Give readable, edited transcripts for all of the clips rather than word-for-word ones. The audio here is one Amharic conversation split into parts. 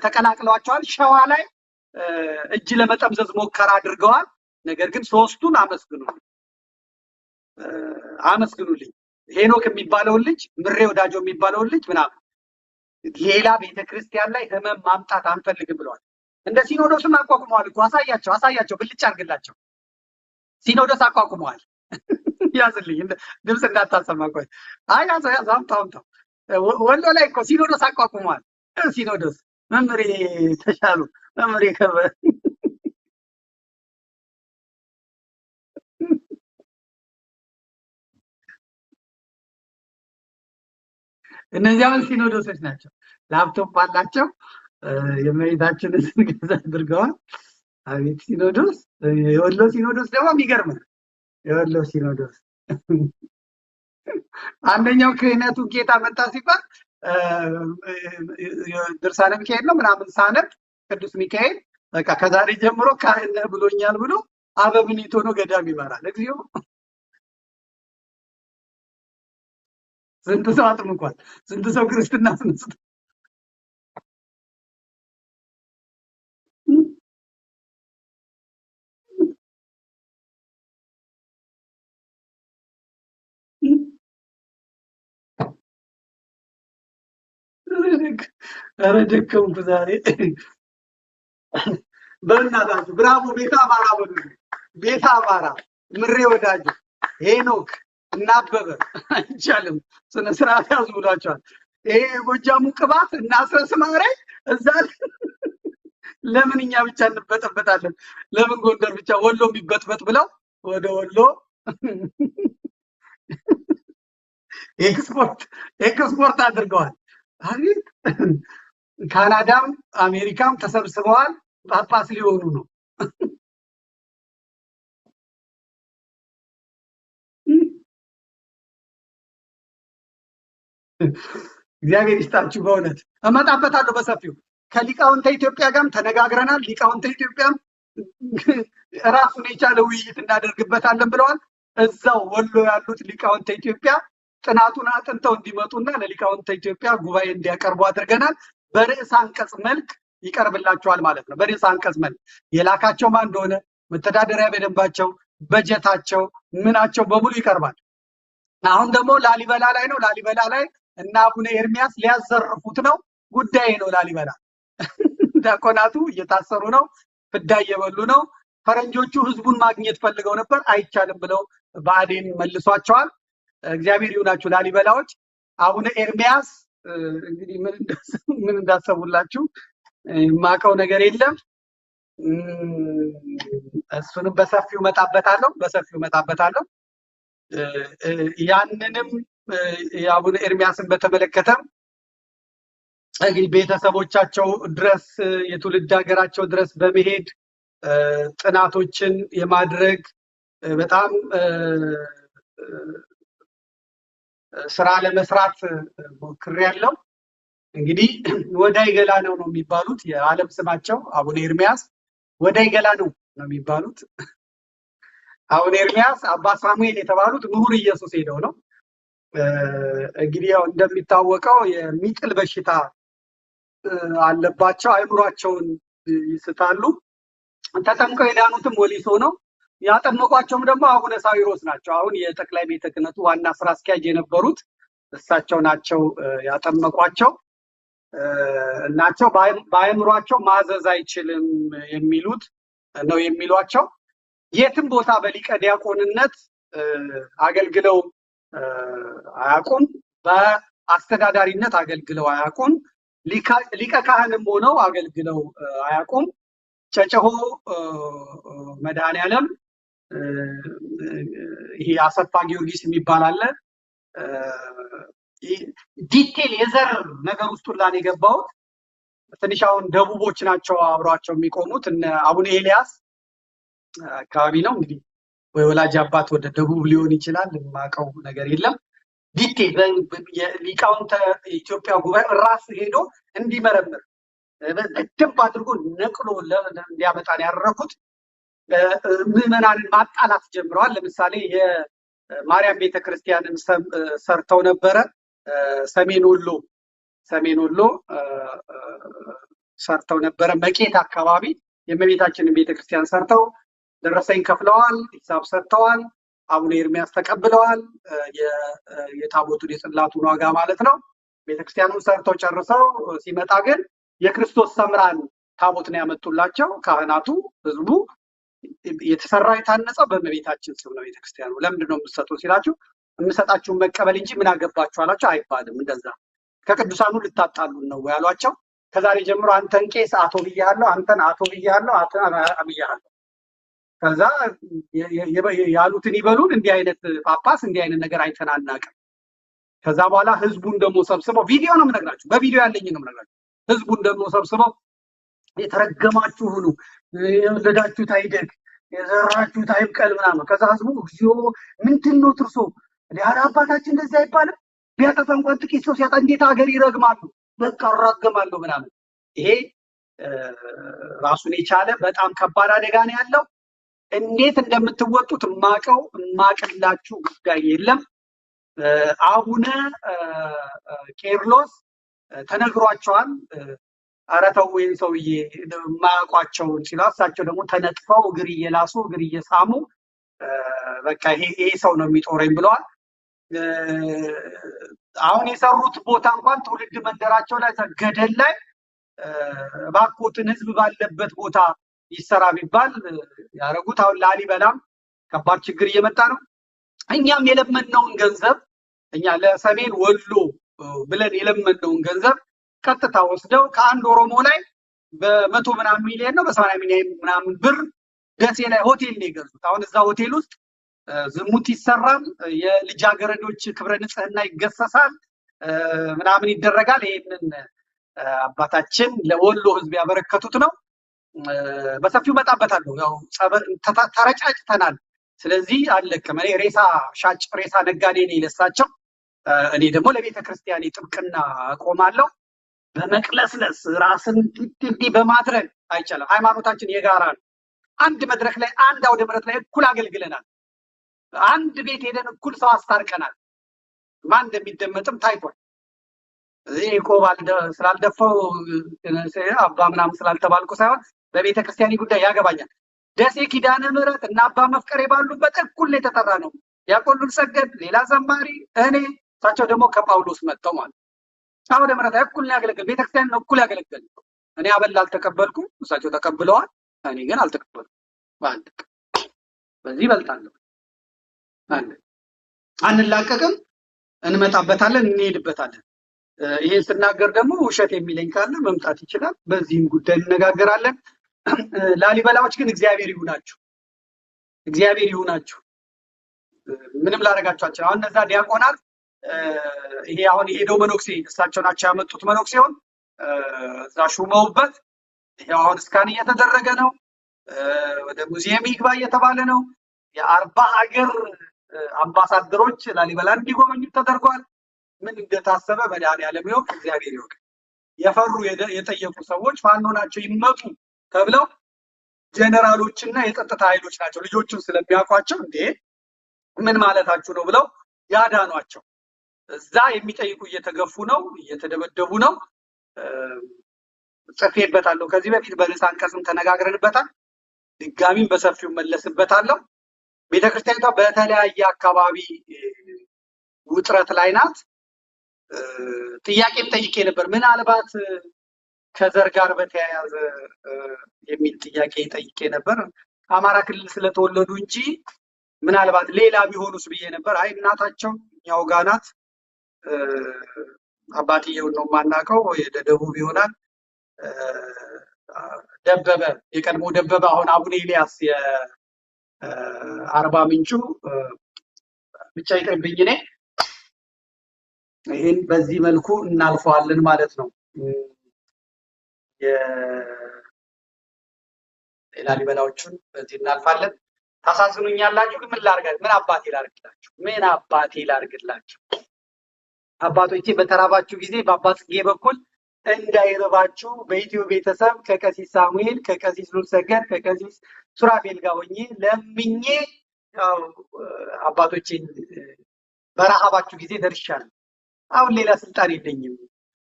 ተቀላቅለዋቸዋል። ሸዋ ላይ እጅ ለመጠምዘዝ ሞከራ አድርገዋል። ነገር ግን ሶስቱን አመስግኑልኝ ሄኖክ የሚባለው ልጅ ምሬ ወዳጆ የሚባለው ልጅ ምናምን ሌላ ቤተክርስቲያን ላይ ህመም ማምጣት አንፈልግም ብለዋል። እንደ ሲኖዶስም አቋቁመዋል እኮ አሳያቸው ብልጭ አድርግላቸው። ሲኖዶስ አቋቁመዋል። ያዝልኝ ድምፅ እንዳታሰማ ቆይ። አይ አምጣው ወሎ ላይ እኮ ሲኖዶስ አቋቁመዋል። ሲኖዶስ መምሬ ተሻሉ መምሬ ከበ እነዚያውን ሲኖዶሶች ናቸው። ላፕቶፕ አላቸው። የመሬታችንን ስንገዛ አድርገዋል። አቤት ሲኖዶስ! የወሎ ሲኖዶስ ደግሞ የሚገርም ነው። የወሎ ሲኖዶስ አንደኛው ክህነቱ ጌታ መጣ ሲባል ድርሳነ ሚካኤል ነው ምናምን ሳነብ ቅዱስ ሚካኤል በቃ ከዛሬ ጀምሮ ካህን ነህ ብሎኛል ብሎ አበምኔት ሆኖ ገዳም ይመራል። እግዚኦ! ስንት ሰው አጥምቋል። ስንት ሰው ክርስትና አስነስቶ ኧረ ደከምኩ ዛሬ። በእናታችሁ ብራቮ! ቤተ አማራ በሉ። ቤተ አማራ ምሬ ወዳጆ ሄኖክ እና አበበ አይቻልም ስነ ስርዓት ያዙ ብሏቸዋል። ይሄ ጎጃሙ ቅባት እና አስረስ ማረ እዛ ለምን እኛ ብቻ እንበጠበጣለን? ለምን ጎንደር ብቻ ወሎ የሚበጥበጥ ብለው ወደ ወሎ ኤክስፖርት አድርገዋል። አቤት! ካናዳም አሜሪካም ተሰብስበዋል። ጳጳስ ሊሆኑ ነው። እግዚአብሔር ይስጣችሁ። በእውነት እመጣበታለሁ በሰፊው ከሊቃውንተ ኢትዮጵያ ጋርም ተነጋግረናል። ሊቃውንተ ኢትዮጵያም ራሱን የቻለ ውይይት እናደርግበታለን ብለዋል። እዛው ወሎ ያሉት ሊቃውንተ ኢትዮጵያ ጥናቱን አጥንተው እንዲመጡና ለሊቃውንተ ኢትዮጵያ ጉባኤ እንዲያቀርቡ አድርገናል። በርዕሰ አንቀጽ መልክ ይቀርብላቸዋል ማለት ነው። በርዕሰ አንቀጽ መልክ የላካቸው ማን እንደሆነ መተዳደሪያ በደንባቸው፣ በጀታቸው፣ ምናቸው በሙሉ ይቀርባል። አሁን ደግሞ ላሊበላ ላይ ነው። ላሊበላ ላይ እና አቡነ ኤርሚያስ ሊያዘርፉት ነው። ጉዳይ ነው። ላሊበላ ዲያቆናቱ እየታሰሩ ነው። ፍዳ እየበሉ ነው። ፈረንጆቹ ህዝቡን ማግኘት ፈልገው ነበር፣ አይቻልም ብለው ብአዴን መልሷቸዋል። እግዚአብሔር ይሁናችሁ ላሊበላዎች። አቡነ ኤርሚያስ እንግዲህ ምን እንዳሰቡላችሁ የማውቀው ነገር የለም። እሱንም በሰፊው መጣበታለሁ። ያንንም የአቡነ ኤርሚያስን በተመለከተም እንግዲህ ቤተሰቦቻቸው ድረስ የትውልድ ሀገራቸው ድረስ በመሄድ ጥናቶችን የማድረግ በጣም ስራ ለመስራት ሞክሬያለሁ። እንግዲህ ወዳይ ገላ ነው የሚባሉት የዓለም ስማቸው አቡነ ኤርሚያስ ወዳይ ገላ ነው የሚባሉት። አቡነ ኤርሚያስ አባ ሳሙኤል የተባሉት ምሁር ኢየሱስ ሄደው ነው። እንግዲህ ያው እንደሚታወቀው የሚጥል በሽታ አለባቸው። አይምሯቸውን ይስታሉ። ተጠምቀው የዳኑትም ወሊሶ ነው። ያጠመቋቸውም ደግሞ አቡነ ሳዊሮስ ናቸው። አሁን የጠቅላይ ቤተ ክህነቱ ዋና ስራ አስኪያጅ የነበሩት እሳቸው ናቸው ያጠመቋቸው። እናቸው በአይምሯቸው ማዘዝ አይችልም የሚሉት ነው የሚሏቸው። የትም ቦታ በሊቀ ዲያቆንነት አገልግለው አያውቁም። በአስተዳዳሪነት አገልግለው አያውቁም። ሊቀ ካህንም ሆነው አገልግለው አያውቁም። ጨጨሆ መድኃኔዓለም ይሄ አሰፋ ጊዮርጊስ የሚባል አለ። ዲቴል የዘር ነገር ውስጥ ላን የገባሁት ትንሽ አሁን ደቡቦች ናቸው አብሯቸው የሚቆሙት እነ አቡነ ኤልያስ አካባቢ ነው። እንግዲህ ወይ ወላጅ አባት ወደ ደቡብ ሊሆን ይችላል፣ የማውቀው ነገር የለም። ዲቴል ሊቃውንተ ኢትዮጵያ ጉባኤ ራሱ ሄዶ እንዲመረምር በደንብ አድርጎ ነቅሎ እንዲያመጣን ያደረኩት። ምዕመናንን ማጣላት ጀምረዋል። ለምሳሌ የማርያም ቤተክርስቲያንን ሰርተው ነበረ። ሰሜን ወሎ ሰርተው ነበረ። መቄት አካባቢ የእመቤታችንን ቤተክርስቲያን ሰርተው ደረሰኝ ከፍለዋል፣ ሂሳብ ሰጥተዋል። አቡነ ኤርሚያስ ተቀብለዋል፣ የታቦቱን የጽላቱን ዋጋ ማለት ነው። ቤተክርስቲያኑን ሰርተው ጨርሰው ሲመጣ ግን የክርስቶስ ሰምራን ታቦት ነው ያመጡላቸው ካህናቱ። ህዝቡ የተሰራ የታነጸው በእመቤታችን ስም ነው ቤተክርስቲያኑ። ለምንድን ነው የምትሰጡት ሲላችሁ የምሰጣችሁን መቀበል እንጂ ምን አገባችሁ አላቸው። አይባልም እንደዛ፣ ከቅዱሳኑ ልታጣሉን ነው ያሏቸው። ከዛሬ ጀምሮ አንተን ቄስ አቶ ብያለሁ፣ አንተን አቶ ብያለሁ፣ አንተን ብያለሁ። ከዛ ያሉትን ይበሉን። እንዲህ አይነት ጳጳስ እንዲህ አይነት ነገር አይተን አናውቅም። ከዛ በኋላ ህዝቡን ደግሞ ሰብስበው ቪዲዮ ነው የምነግራችሁ፣ በቪዲዮ ያለኝ ነው የምነግራችሁ። ህዝቡን ደግሞ ሰብስበው የተረገማችሁ ሁኑ፣ የወለዳችሁት አይደግ፣ የዘራችሁት አይብቀል ምናምን። ከዛ ህዝቡ እግዚኦ ምንድን ነው ትርሶ ዲያራ አባታችን እንደዚህ አይባልም፣ ቢያጠፋ እንኳን ጥቂት ሰው ሲያጣ እንዴት ሀገር ይረግማሉ፣ በቃ እራገማለሁ ምናምን። ይሄ ራሱን የቻለ በጣም ከባድ አደጋ ነው ያለው። እንዴት እንደምትወጡት ማቅላችሁ ጉዳይ የለም። አቡነ ቄርሎስ ተነግሯቸዋል። ኧረ ተው ይሄን ሰውዬ የማያውቋቸውን ሲሉ እሳቸው ደግሞ ተነጥፈው እግር እየላሱ እግር እየሳሙ በቃ ይሄ ሰው ነው የሚጦረኝ ብለዋል። አሁን የሰሩት ቦታ እንኳን ትውልድ መንደራቸው ላይ ገደል ላይ እባክዎትን ህዝብ ባለበት ቦታ ይሰራ ቢባል ያረጉት። አሁን ላሊበላም ከባድ ችግር እየመጣ ነው። እኛም የለመነውን ገንዘብ እኛ ለሰሜን ወሎ ብለን የለመነውን ገንዘብ ቀጥታ ወስደው ከአንድ ኦሮሞ ላይ በ100 ምናምን ሚሊዮን ነው በ80 ሚሊዮን ምናምን ብር ደሴ ላይ ሆቴል ነው የገዙት። አሁን እዛ ሆቴል ውስጥ ዝሙት ይሰራል፣ የልጃገረዶች ክብረ ንጽህና ይገሰሳል፣ ምናምን ይደረጋል። ይሄንን አባታችን ለወሎ ህዝብ ያበረከቱት ነው። በሰፊው መጣበታለሁ። ያው ተረጫጭተናል። ስለዚህ አለቅም። እኔ ሬሳ ሻጭ ሬሳ ነጋዴ ነኝ ለሳቸው። እኔ ደግሞ ለቤተ ክርስቲያኔ ጥብቅና እቆማለሁ። በመቅለስለስ ራስን እንዲህ በማድረግ አይቻልም። ሃይማኖታችን የጋራ ነው። አንድ መድረክ ላይ አንድ አውደ ምሕረት ላይ እኩል አገልግለናል። አንድ ቤት ሄደን እኩል ሰው አስታርቀናል። ማን እንደሚደመጥም ታይቷል። እዚህ ቆባል ስላልደፋው አባ ምናምን ስላልተባልኩ ሳይሆን በቤተ ክርስቲያኔ ጉዳይ ያገባኛል። ደሴ ኪዳነ ምሕረት እና አባ መፍቀሬ ባሉበት እኩል ነው የተጠራ ነው። ያቆሉን ሰገድ ሌላ ዘማሪ እኔ እሳቸው ደግሞ ከጳውሎስ መጥተው ማለት አውደ ምሕረት እኩል ነው ያገለግል። ቤተክርስቲያን ነው እኩል ያገለግል። እኔ አበል አልተቀበልኩም፣ እሳቸው ተቀብለዋል። እኔ ግን አልተቀበልኩም። በዚህ ይበልጣለሁ። አንላቀቅም፣ እንመጣበታለን፣ እንሄድበታለን። ይሄን ስናገር ደግሞ ውሸት የሚለኝ ካለ መምጣት ይችላል። በዚህም ጉዳይ እንነጋገራለን። ላሊበላዎች ግን እግዚአብሔር ይሁናችሁ፣ እግዚአብሔር ይሁናችሁ። ምንም ላደርጋችሁ። አሁን እነዛ ዲያቆናት ይሄ አሁን የሄደው መነኩሴ እሳቸው ናቸው ያመጡት መነኩሴውን እዛ ሹመውበት ይሄው አሁን እስካን እየተደረገ ነው። ወደ ሙዚየም ይግባ እየተባለ ነው። የ40 ሀገር አምባሳደሮች ላሊበላ እንዲጎበኙ ተደርጓል። ምን እንደታሰበ መድኃኔዓለም ይወቅ፣ እግዚአብሔር ይወቅ። የፈሩ የጠየቁ ሰዎች ፋኖ ናቸው ይመጡ ተብለው ጀነራሎችና የጸጥታ ኃይሎች ናቸው ልጆቹን ስለሚያውቋቸው እንዴ ምን ማለታችሁ ነው ብለው ያዳኗቸው። እዛ የሚጠይቁ እየተገፉ ነው፣ እየተደበደቡ ነው። ጽፌበታለሁ። ከዚህ በፊት በርዕሰ አንቀጽም ተነጋግረንበታል። ድጋሚም በሰፊው መለስበታለሁ። ቤተክርስቲያኒቷ በተለያየ አካባቢ ውጥረት ላይ ናት። ጥያቄም ጠይቄ ነበር። ምናልባት ከዘር ጋር በተያያዘ የሚል ጥያቄ ጠይቄ ነበር። አማራ ክልል ስለተወለዱ እንጂ ምናልባት ሌላ ቢሆኑስ ብዬ ነበር። አይ እናታቸው እኛው ጋር ናት። አባትየውን ነው የማናውቀው፣ የደቡብ ይሆናል። ደበበ የቀድሞ ደበበ አሁን አቡነ ኤልያስ የአርባ ምንጩ ብቻ ይቅርብኝ። እኔ ይሄን በዚህ መልኩ እናልፈዋለን ማለት ነው። የላሊበላዎቹን በዚህ እናልፋለን። ታሳዝኑኛላችሁ፣ ግን ምን ላድርጋችሁ? ምን አባቴ ላድርግላችሁ? ምን አባቴ ላድርግላችሁ? አባቶቼ በተራባችሁ ጊዜ በአባጽጌ በኩል እንዳይረባችሁ በኢትዮ ቤተሰብ ከቀሲስ ሳሙኤል ከቀሲስ ሉልሰገድ ከቀሲስ ሱራፌል ጋር ሆኜ ለምኜ አባቶቼን በረሃባችሁ ጊዜ ደርሻለሁ። አሁን ሌላ ስልጣን የለኝም።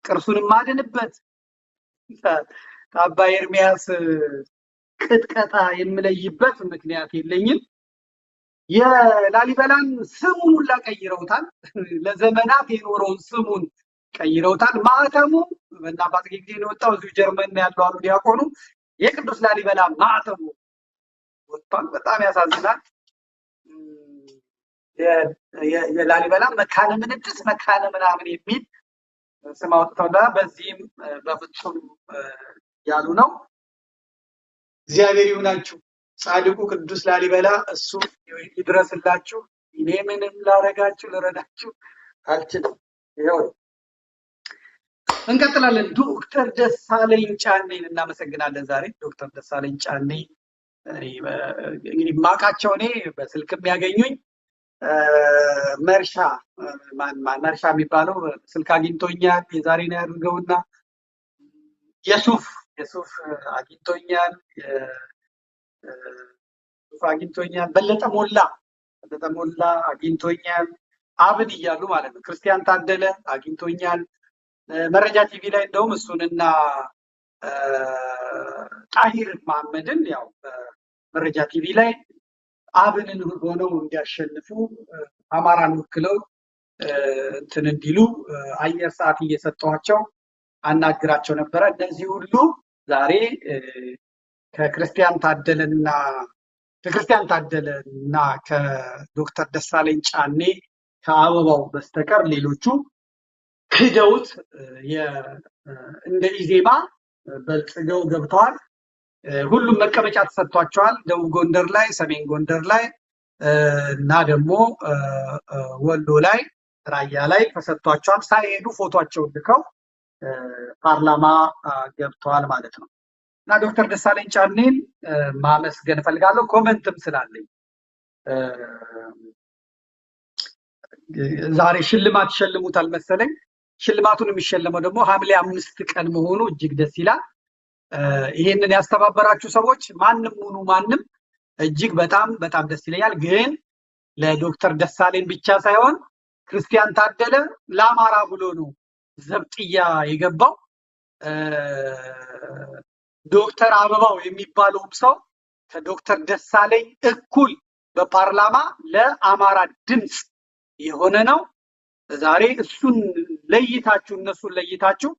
ቅርሱን ማድንበት ከአባ ኤርሚያስ ቅጥቀጣ የምለይበት ምክንያት የለኝም። የላሊበላን ስሙን ሁላ ቀይረውታል። ለዘመናት የኖረውን ስሙን ቀይረውታል። ማህተሙ በእነ አባ ጽጌ ጊዜ ነው የወጣው። እዚሁ ጀርመን ያለው አሉ ዲያቆኑ የቅዱስ ላሊበላ ማህተሙ ወጥቷል። በጣም ያሳዝናል። የላሊበላ መካነ ምንድስ መካነ ምናምን የሚል ስም አውጥተውና በዚህም በፍጹም ያሉ ነው። እግዚአብሔር ይሁናችሁ። ጻድቁ ቅዱስ ላሊበላ እሱ ይድረስላችሁ። እኔ ምንም ላረጋችሁ ልረዳችሁ አልችልም። ይኸው እንቀጥላለን። ዶክተር ደሳለኝ ጫኔን እናመሰግናለን። ዛሬ ዶክተር ደሳለኝ ጫኔ እንግዲህ ማቃቸው እኔ በስልክ የሚያገኙኝ መርሻ መርሻ የሚባለው ስልክ አግኝቶኛል። የዛሬ ነው ያድርገውና የሱፍ አግኝቶኛል። አግኝቶኛል። በለጠ ሞላ አግኝቶኛል። አብን እያሉ ማለት ነው። ክርስቲያን ታደለ አግኝቶኛል። መረጃ ቲቪ ላይ እንደውም እሱንና ጣሂር መሐመድን ያው መረጃ ቲቪ ላይ አብንን ሆነው እንዲያሸንፉ አማራን ወክለው እንትን እንዲሉ አየር ሰዓት እየሰጠኋቸው አናግራቸው ነበረ። እነዚህ ሁሉ ዛሬ ከክርስቲያን ታደለና ከዶክተር ደሳለኝ ጫኔ ከአበባው በስተቀር ሌሎቹ ክደውት እንደ ኢዜማ በልጽገው ገብተዋል። ሁሉም መቀመጫ ተሰጥቷቸዋል። ደቡብ ጎንደር ላይ፣ ሰሜን ጎንደር ላይ እና ደግሞ ወሎ ላይ፣ ራያ ላይ ተሰጥቷቸዋል። ሳይሄዱ ፎቶቸውን ልከው ፓርላማ ገብተዋል ማለት ነው። እና ዶክተር ደሳለኝ ጫኔን ማመስገን እፈልጋለሁ። ኮመንትም ስላለኝ ዛሬ ሽልማት ይሸልሙታል መሰለኝ። ሽልማቱን የሚሸለመው ደግሞ ሐምሌ 5 ቀን መሆኑ እጅግ ደስ ይላል። ይሄንን ያስተባበራችሁ ሰዎች ማንም ሁኑ ማንም እጅግ በጣም ደስ ይለኛል። ግን ለዶክተር ደሳለኝ ብቻ ሳይሆን ክርስቲያን ታደለ ለአማራ ብሎ ነው ዘብጥያ የገባው። ዶክተር አበባው የሚባለው ሰው ከዶክተር ደሳለኝ እኩል በፓርላማ ለአማራ ድምጽ የሆነ ነው። ዛሬ እነሱን ለይታችሁ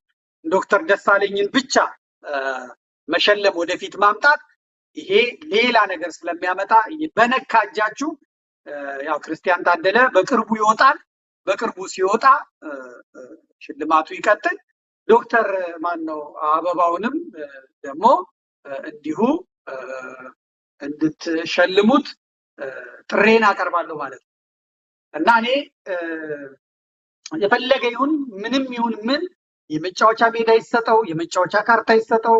ዶክተር ደሳለኝን ብቻ መሸለም ወደፊት ማምጣት ይሄ ሌላ ነገር ስለሚያመጣ በነካ እጃችሁ ያው ክርስቲያን ታደለ በቅርቡ ይወጣል። በቅርቡ ሲወጣ ሽልማቱ ይቀጥል። ዶክተር አበባውንም ደግሞ እንዲሁ እንድትሸልሙት ጥሬን አቀርባለሁ ማለት ነው እና እኔ የፈለገ ይሁን ምንም ይሁን ምን የመጫወቻ ሜዳ ይሰጠው፣ የመጫወቻ ካርታ ይሰጠው፣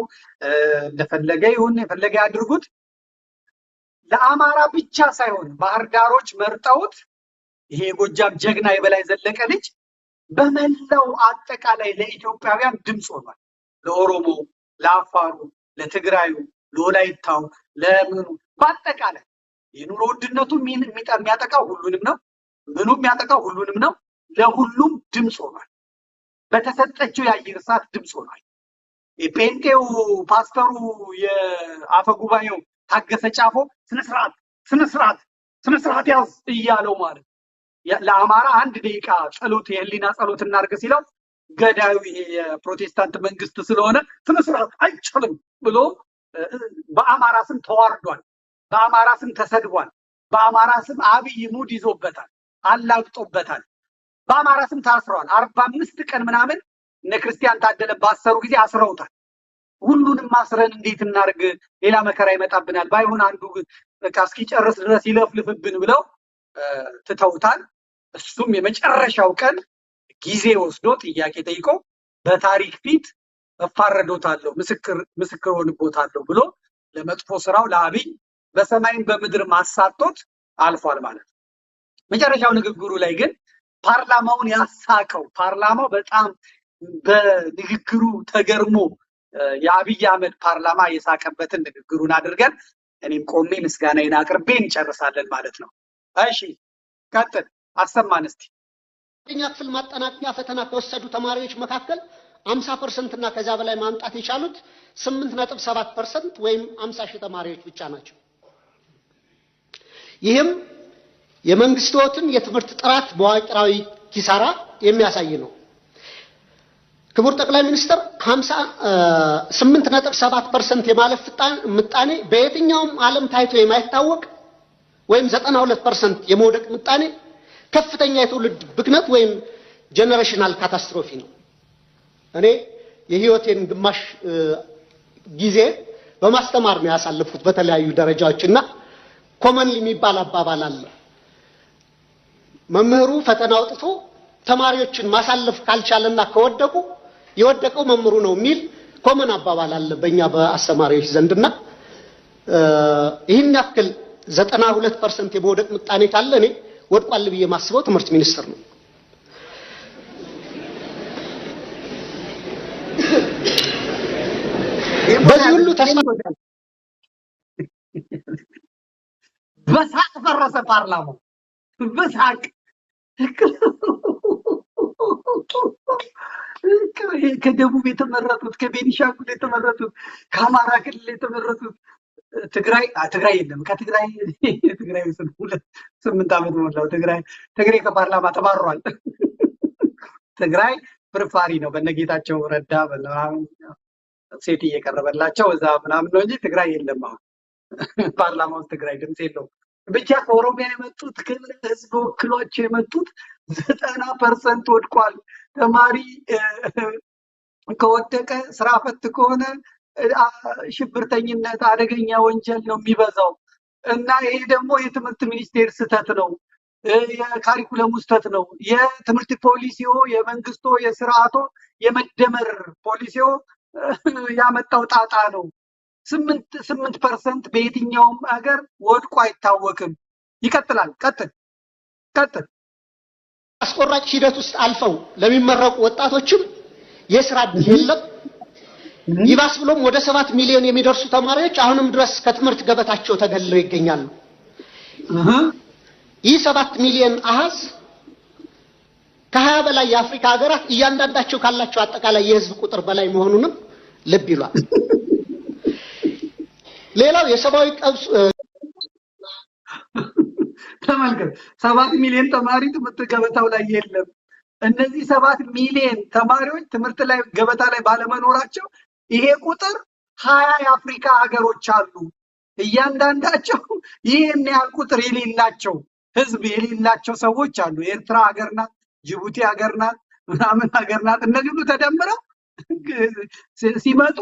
እንደፈለገ ይሁን የፈለገ ያድርጉት። ለአማራ ብቻ ሳይሆን ባህር ዳሮች መርጠውት ይሄ የጎጃም ጀግና የበላይ ዘለቀ ልጅ በመላው አጠቃላይ ለኢትዮጵያውያን ድምጽ ሆኗል። ለኦሮሞ፣ ለአፋሩ፣ ለትግራዩ፣ ለወላይታው፣ ለምኑ በአጠቃላይ የኑሮ ውድነቱ የሚያጠቃው ሁሉንም ነው። ምኑ የሚያጠቃው ሁሉንም ነው። ለሁሉም ድምጽ ሆኗል። በተሰጠችው የአየር ሰዓት ድምጽ ሆኗል። የጴንጤው ፓስተሩ የአፈ ጉባኤው ታገሰ ጫፎ ስነ ስርዓት ያዝ እያለው ማለት ለአማራ 1 ደቂቃ ጸሎት የህሊና ጸሎት እናድርግ ሲለው ገዳዩ ይሄ የፕሮቴስታንት መንግስት ስለሆነ ስነ ስርዓት አይችልም ብሎ በአማራ ስም ተዋርዷል። በአማራ ስም ተሰድቧል። በአማራ ስም አብይ ሙድ ይዞበታል፣ አላግጦበታል። በአማራ ስም ታስረዋል። 45 ቀን ምናምን እነ ክርስቲያን ታደለ ባሰሩ ጊዜ አስረውታል። ሁሉንም ማስረን እንዴት እናርግ? ሌላ መከራ ይመጣብናል፣ ባይሆን አንዱ በቃ እስኪጨርስ ድረስ ይለፍልፍብን ብለው ትተውታል። እሱም የመጨረሻው ቀን ጊዜ ወስዶ ጥያቄ ጠይቆ በታሪክ ፊት እፋረዶታለሁ፣ ምስክር ሆንቦታለሁ ብሎ ለመጥፎ ስራው ለአብይ በሰማይም በምድር ማሳቶት አልፏል ማለት ነው። መጨረሻው ንግግሩ ላይ ግን ፓርላማውን ያሳቀው ፓርላማው በጣም በንግግሩ ተገርሞ የአብይ አህመድ ፓርላማ የሳቀበትን ንግግሩን አድርገን እኔም ቆሜ ምስጋናዬን አቅርቤ እንጨርሳለን ማለት ነው። እሺ ቀጥል፣ አሰማን እስቲ። ኛ ክፍል ማጠናቀቂያ ፈተና ከወሰዱ ተማሪዎች መካከል 50% እና ከዛ በላይ ማምጣት የቻሉት 8.7% ወይም 50,000 ተማሪዎች ብቻ ናቸው። ይህም የመንግስታዊን የትምህርት ጥራት በዋቅራዊ ኪሳራ የሚያሳይ ነው። ክቡር ጠቅላይ ሚኒስትር 8.7% የማለፍ ምጣኔ በየትኛውም ዓለም ታይቶ የማይታወቅ ወይም 92% የመውደቅ ምጣኔ ከፍተኛ የትውልድ ብክነት ወይም ጀነሬሽናል ካታስትሮፊ ነው። እኔ የህይወቴን ግማሽ ጊዜ በማስተማር ነው ያሳለፉት በተለያዩ ደረጃዎችና ኮመንሊ የሚባል አባባል አለ። መምህሩ ፈተና አውጥቶ ተማሪዎችን ማሳለፍ ካልቻለና ከወደቁ የወደቀው መምህሩ ነው የሚል ኮመን አባባል አለ በእኛ በአስተማሪዎች ዘንድና ይህን ያክል 92% የመውደቅ ምጣኔ ካለ እኔ ወድቋል ብዬ ማስበው ትምህርት ሚኒስቴር ነው። በዚህ ሁሉ ተስፋ በሳቅ ፈረሰ ፓርላማው በሳቅ ከደቡብ የተመረጡት ከቤኒሻንጉል የተመረጡት ከአማራ ክልል የተመረጡት ትግራይ የለም። ከትግራይ ውስጥ 8 ዓመት ሞላው። ትግራይ ከፓርላማ ተባሯል። ትግራይ ፍርፋሪ ነው በነጌታቸው ረዳ በለማም ሴት እየቀረበላቸው እዛ ምናምን ነው እንጂ ትግራይ የለም። አሁን ፓርላማ ውስጥ ትግራይ ድምጽ የለውም። ብቻ ከኦሮሚያ የመጡት ህዝብ ወክሏቸው የመጡት 90% ወድቋል። ተማሪ ከወደቀ ስራ ፈት ከሆነ ሽብርተኝነት አደገኛ ወንጀል ነው የሚበዛው እና ይሄ ደግሞ የትምህርት ሚኒስቴር ስተት ነው። የካሪኩለም ስተት ነው። የትምህርት ፖሊሲዮ የመንግስቶ የስርዓቶ የመደመር ፖሊሲዮ ያመጣው ጣጣ ነው። 8% በየትኛውም ሀገር ወድቆ አይታወቅም። ይቀጥላል። ቀጥል። አስቆራጭ ሂደት ውስጥ አልፈው ለሚመረቁ ወጣቶችም የስራ ዕድል የለም። ይባስ ብሎም ወደ 7 ሚሊዮን የሚደርሱ ተማሪዎች አሁንም ድረስ ከትምህርት ገበታቸው ተገልለው ይገኛሉ። ይህ 7 ሚሊዮን አሃዝ ከ20 በላይ የአፍሪካ ሀገራት እያንዳንዳቸው ካላቸው አጠቃላይ የህዝብ ቁጥር በላይ መሆኑንም ልብ ይሏል። ሌላው የሰባዊ ቀውስ ተመልከት፣ 7 ሚሊዮን ተማሪ ትምህርት ገበታው ላይ የለም። እነዚህ 7 ሚሊዮን ተማሪዎች ትምህርት ላይ ገበታ ላይ ባለመኖራቸው ይሄ ቁጥር 20 የአፍሪካ ሀገሮች አሉ። እያንዳንዳቸው ይሄን ያህል ቁጥር የሌላቸው ህዝብ የሌላቸው ሰዎች አሉ። ኤርትራ ሀገር ናት፣ ጅቡቲ ሀገር ናት፣ ምናምን ሀገር ናት። እነዚህ ሁሉ ተደምረው ሲመጡ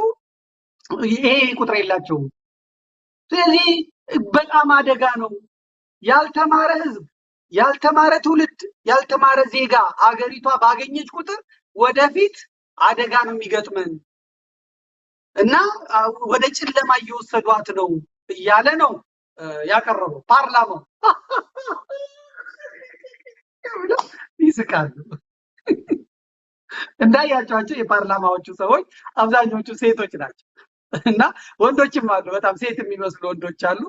ይሄ ቁጥር የላቸውም። ስለዚህ በጣም አደጋ ነው። ያልተማረ ህዝብ፣ ያልተማረ ትውልድ፣ ያልተማረ ዜጋ ሀገሪቷ ባገኘች ቁጥር ወደፊት አደጋ ነው የሚገጥመን እና ወደ ጨለማ እየወሰዷት ነው እያለ ነው ያቀረበው ፓርላማው። ይስቃሉ። እንዳያቸዋቸው የፓርላማዎቹ ሰዎች አብዛኞቹ ሴቶች ናቸው እና ወንዶችም አሉ። በጣም ሴት የሚመስሉ ወንዶች አሉ።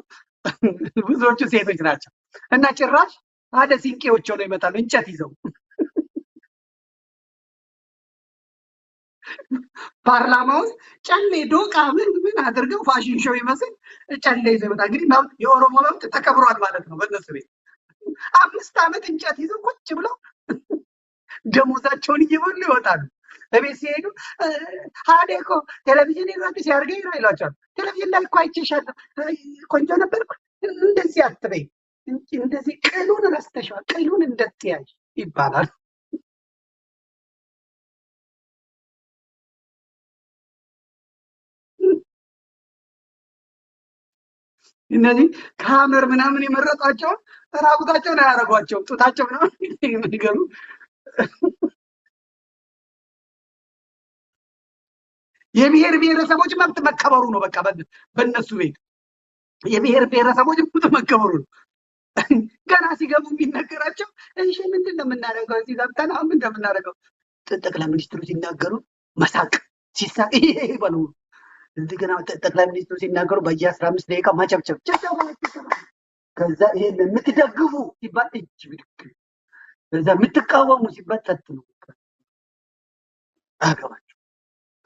ብዙዎቹ ሴቶች ናቸው እና ጭራሽ አደ ሲንቄዎች ሆነው ይመጣሉ እንጨት ይዘው ፓርላማው ጨሌ ዶቃ ምን አድርገው ፋሽን ሾው ይመስል ጨሌ ይዘው ይመጣ። እንግዲህ የኦሮሞ መብት ተከብሯል ማለት ነው በእነሱ ቤት። 5 ዓመት እንጨት ይዘው ቁጭ ብለው ደሞዛቸውን እየበሉ ይወጣሉ። እቤት ሲሄዱ ሀዴኮ ቴሌቪዥን ይራድ ሲያርገኝ ነው ይላቸዋል። ቴሌቪዥን ላይ እኮ አይቼሻለሁ፣ ቆንጆ ነበርኩ። እንደዚህ አትበይ፣ እንደዚህ ቅሉን ረስተሻል፣ ቅሉን እንደትያይ ይባላል። እነዚህ ካመር ምናምን የመረጣቸው ራቁታቸውን አያረጓቸው፣ ጡታቸው ምናምን የሚገሩ የብሔር ብሔረሰቦች መብት መከበሩ ነው። በቃ በእነሱ ቤት የብሔር ብሔረሰቦች መብት መከበሩ ነው። ገና ሲገቡ የሚነገራቸው እሺ ምንድን ነው የምናደርገው እዚህ ገብተን አሁን ምንድን ነው የምናደርገው? ጠቅላይ ሚኒስትሩ ሲናገሩ መሳቅ ሲሳቅ ይሄ በሉ። እንደገና ጠቅላይ ሚኒስትሩ ሲናገሩ በየ15 ደቂቃ ማጨብጨብ። ከዛ ይሄን የምትደግፉ ሲባል እጅ ብድግ፣ ከዛ የምትቃወሙ ሲባል ጸጥ ነው። አገባቸው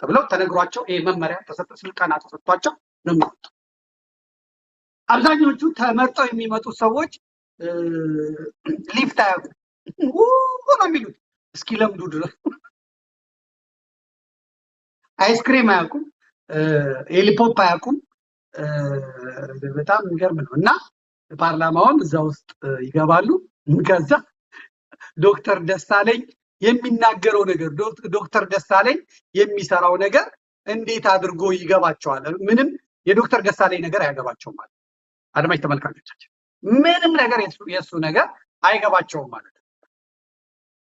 ተብለው ተነግሯቸው ይሄ መመሪያ ተሰጥቶ ስልጠና ተሰጥቷቸው ነው የሚመጡት። አብዛኞቹ ተመርጠው የሚመጡ ሰዎች ሊፍት አያውቁም ነው የሚሉት እስኪ ለምዱ ድረስ። አይስክሪም አያውቁም፣ ሄሊፖፕ አያውቁም። በጣም የሚገርም ነው። እና ፓርላማውን እዛ ውስጥ ይገባሉ። ከዛ ዶክተር ደሳለኝ የሚናገረው ነገር ዶክተር ደሳለኝ የሚሰራው ነገር እንዴት አድርጎ ይገባቸዋል? ምንም የዶክተር ደሳለኝ ነገር አይገባቸውም ማለት አድማጭ ተመልካቾቻችን፣ ምንም ነገር የሱ ነገር አይገባቸውም ማለት ነው።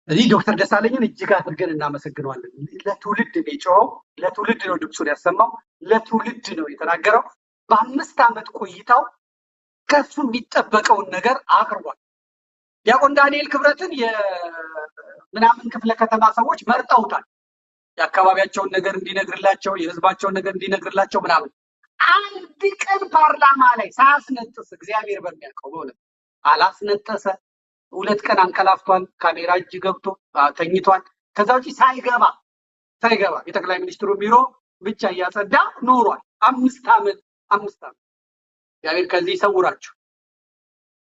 እዚህ ዶክተር ደሳለኝን እጅግ አድርገን እናመሰግነዋለን። ለትውልድ ነው የጮኸው፣ ለትውልድ ነው ድምፁን ያሰማው፣ ለትውልድ ነው የተናገረው። በ5 ዓመት ቆይታው ከሱ የሚጠበቀውን ነገር አቅርቧል። ዲያቆን ዳንኤል ክብረትን የምናምን ክፍለ ከተማ ሰዎች መርጠውታል። የአካባቢያቸውን ነገር እንዲነግርላቸው፣ የህዝባቸውን ነገር እንዲነግርላቸው ምናምን። አንድ ቀን ፓርላማ ላይ ሳያስነጥስ እግዚአብሔር በሚያውቀው በእውነት አላስነጠሰ። 2 ቀን አንቀላፍቷል። ካሜራ እጅ ገብቶ ተኝቷል። ከዛ ውጪ ሳይገባ የጠቅላይ ሚኒስትሩ ቢሮ ብቻ እያጸዳ ኖሯል። 5 ዓመት እግዚአብሔር ከዚህ ይሰውራችሁ።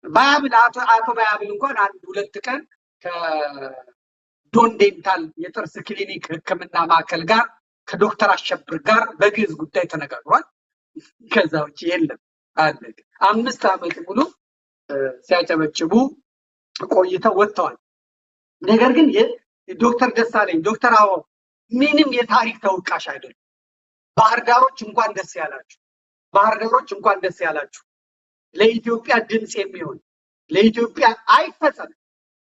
ባያብል አቶ ባያብል እንኳን 1-2 ቀን ከዶን ዴንታል የጥርስ ክሊኒክ ሕክምና ማዕከል ጋር ከዶክተር አሸብር ጋር በግዕዝ ጉዳይ ተነጋግሯል። ከዛ ውጪ የለም አለ። 5 ዓመት ሙሉ ሲያጨበጭቡ ቆይተው ወጥተዋል። ነገር ግን ዶክተር ደሳለኝ ዶክተር አበባው ምንም የታሪክ ተወቃሽ አይደሉም። ባህር ዳሮች እንኳን ደስ ያላችሁ፣ ባህር ዳሮች እንኳን ደስ ያላችሁ። ለኢትዮጵያ ድምጽ የሚሆን ለኢትዮጵያ አይፈጸም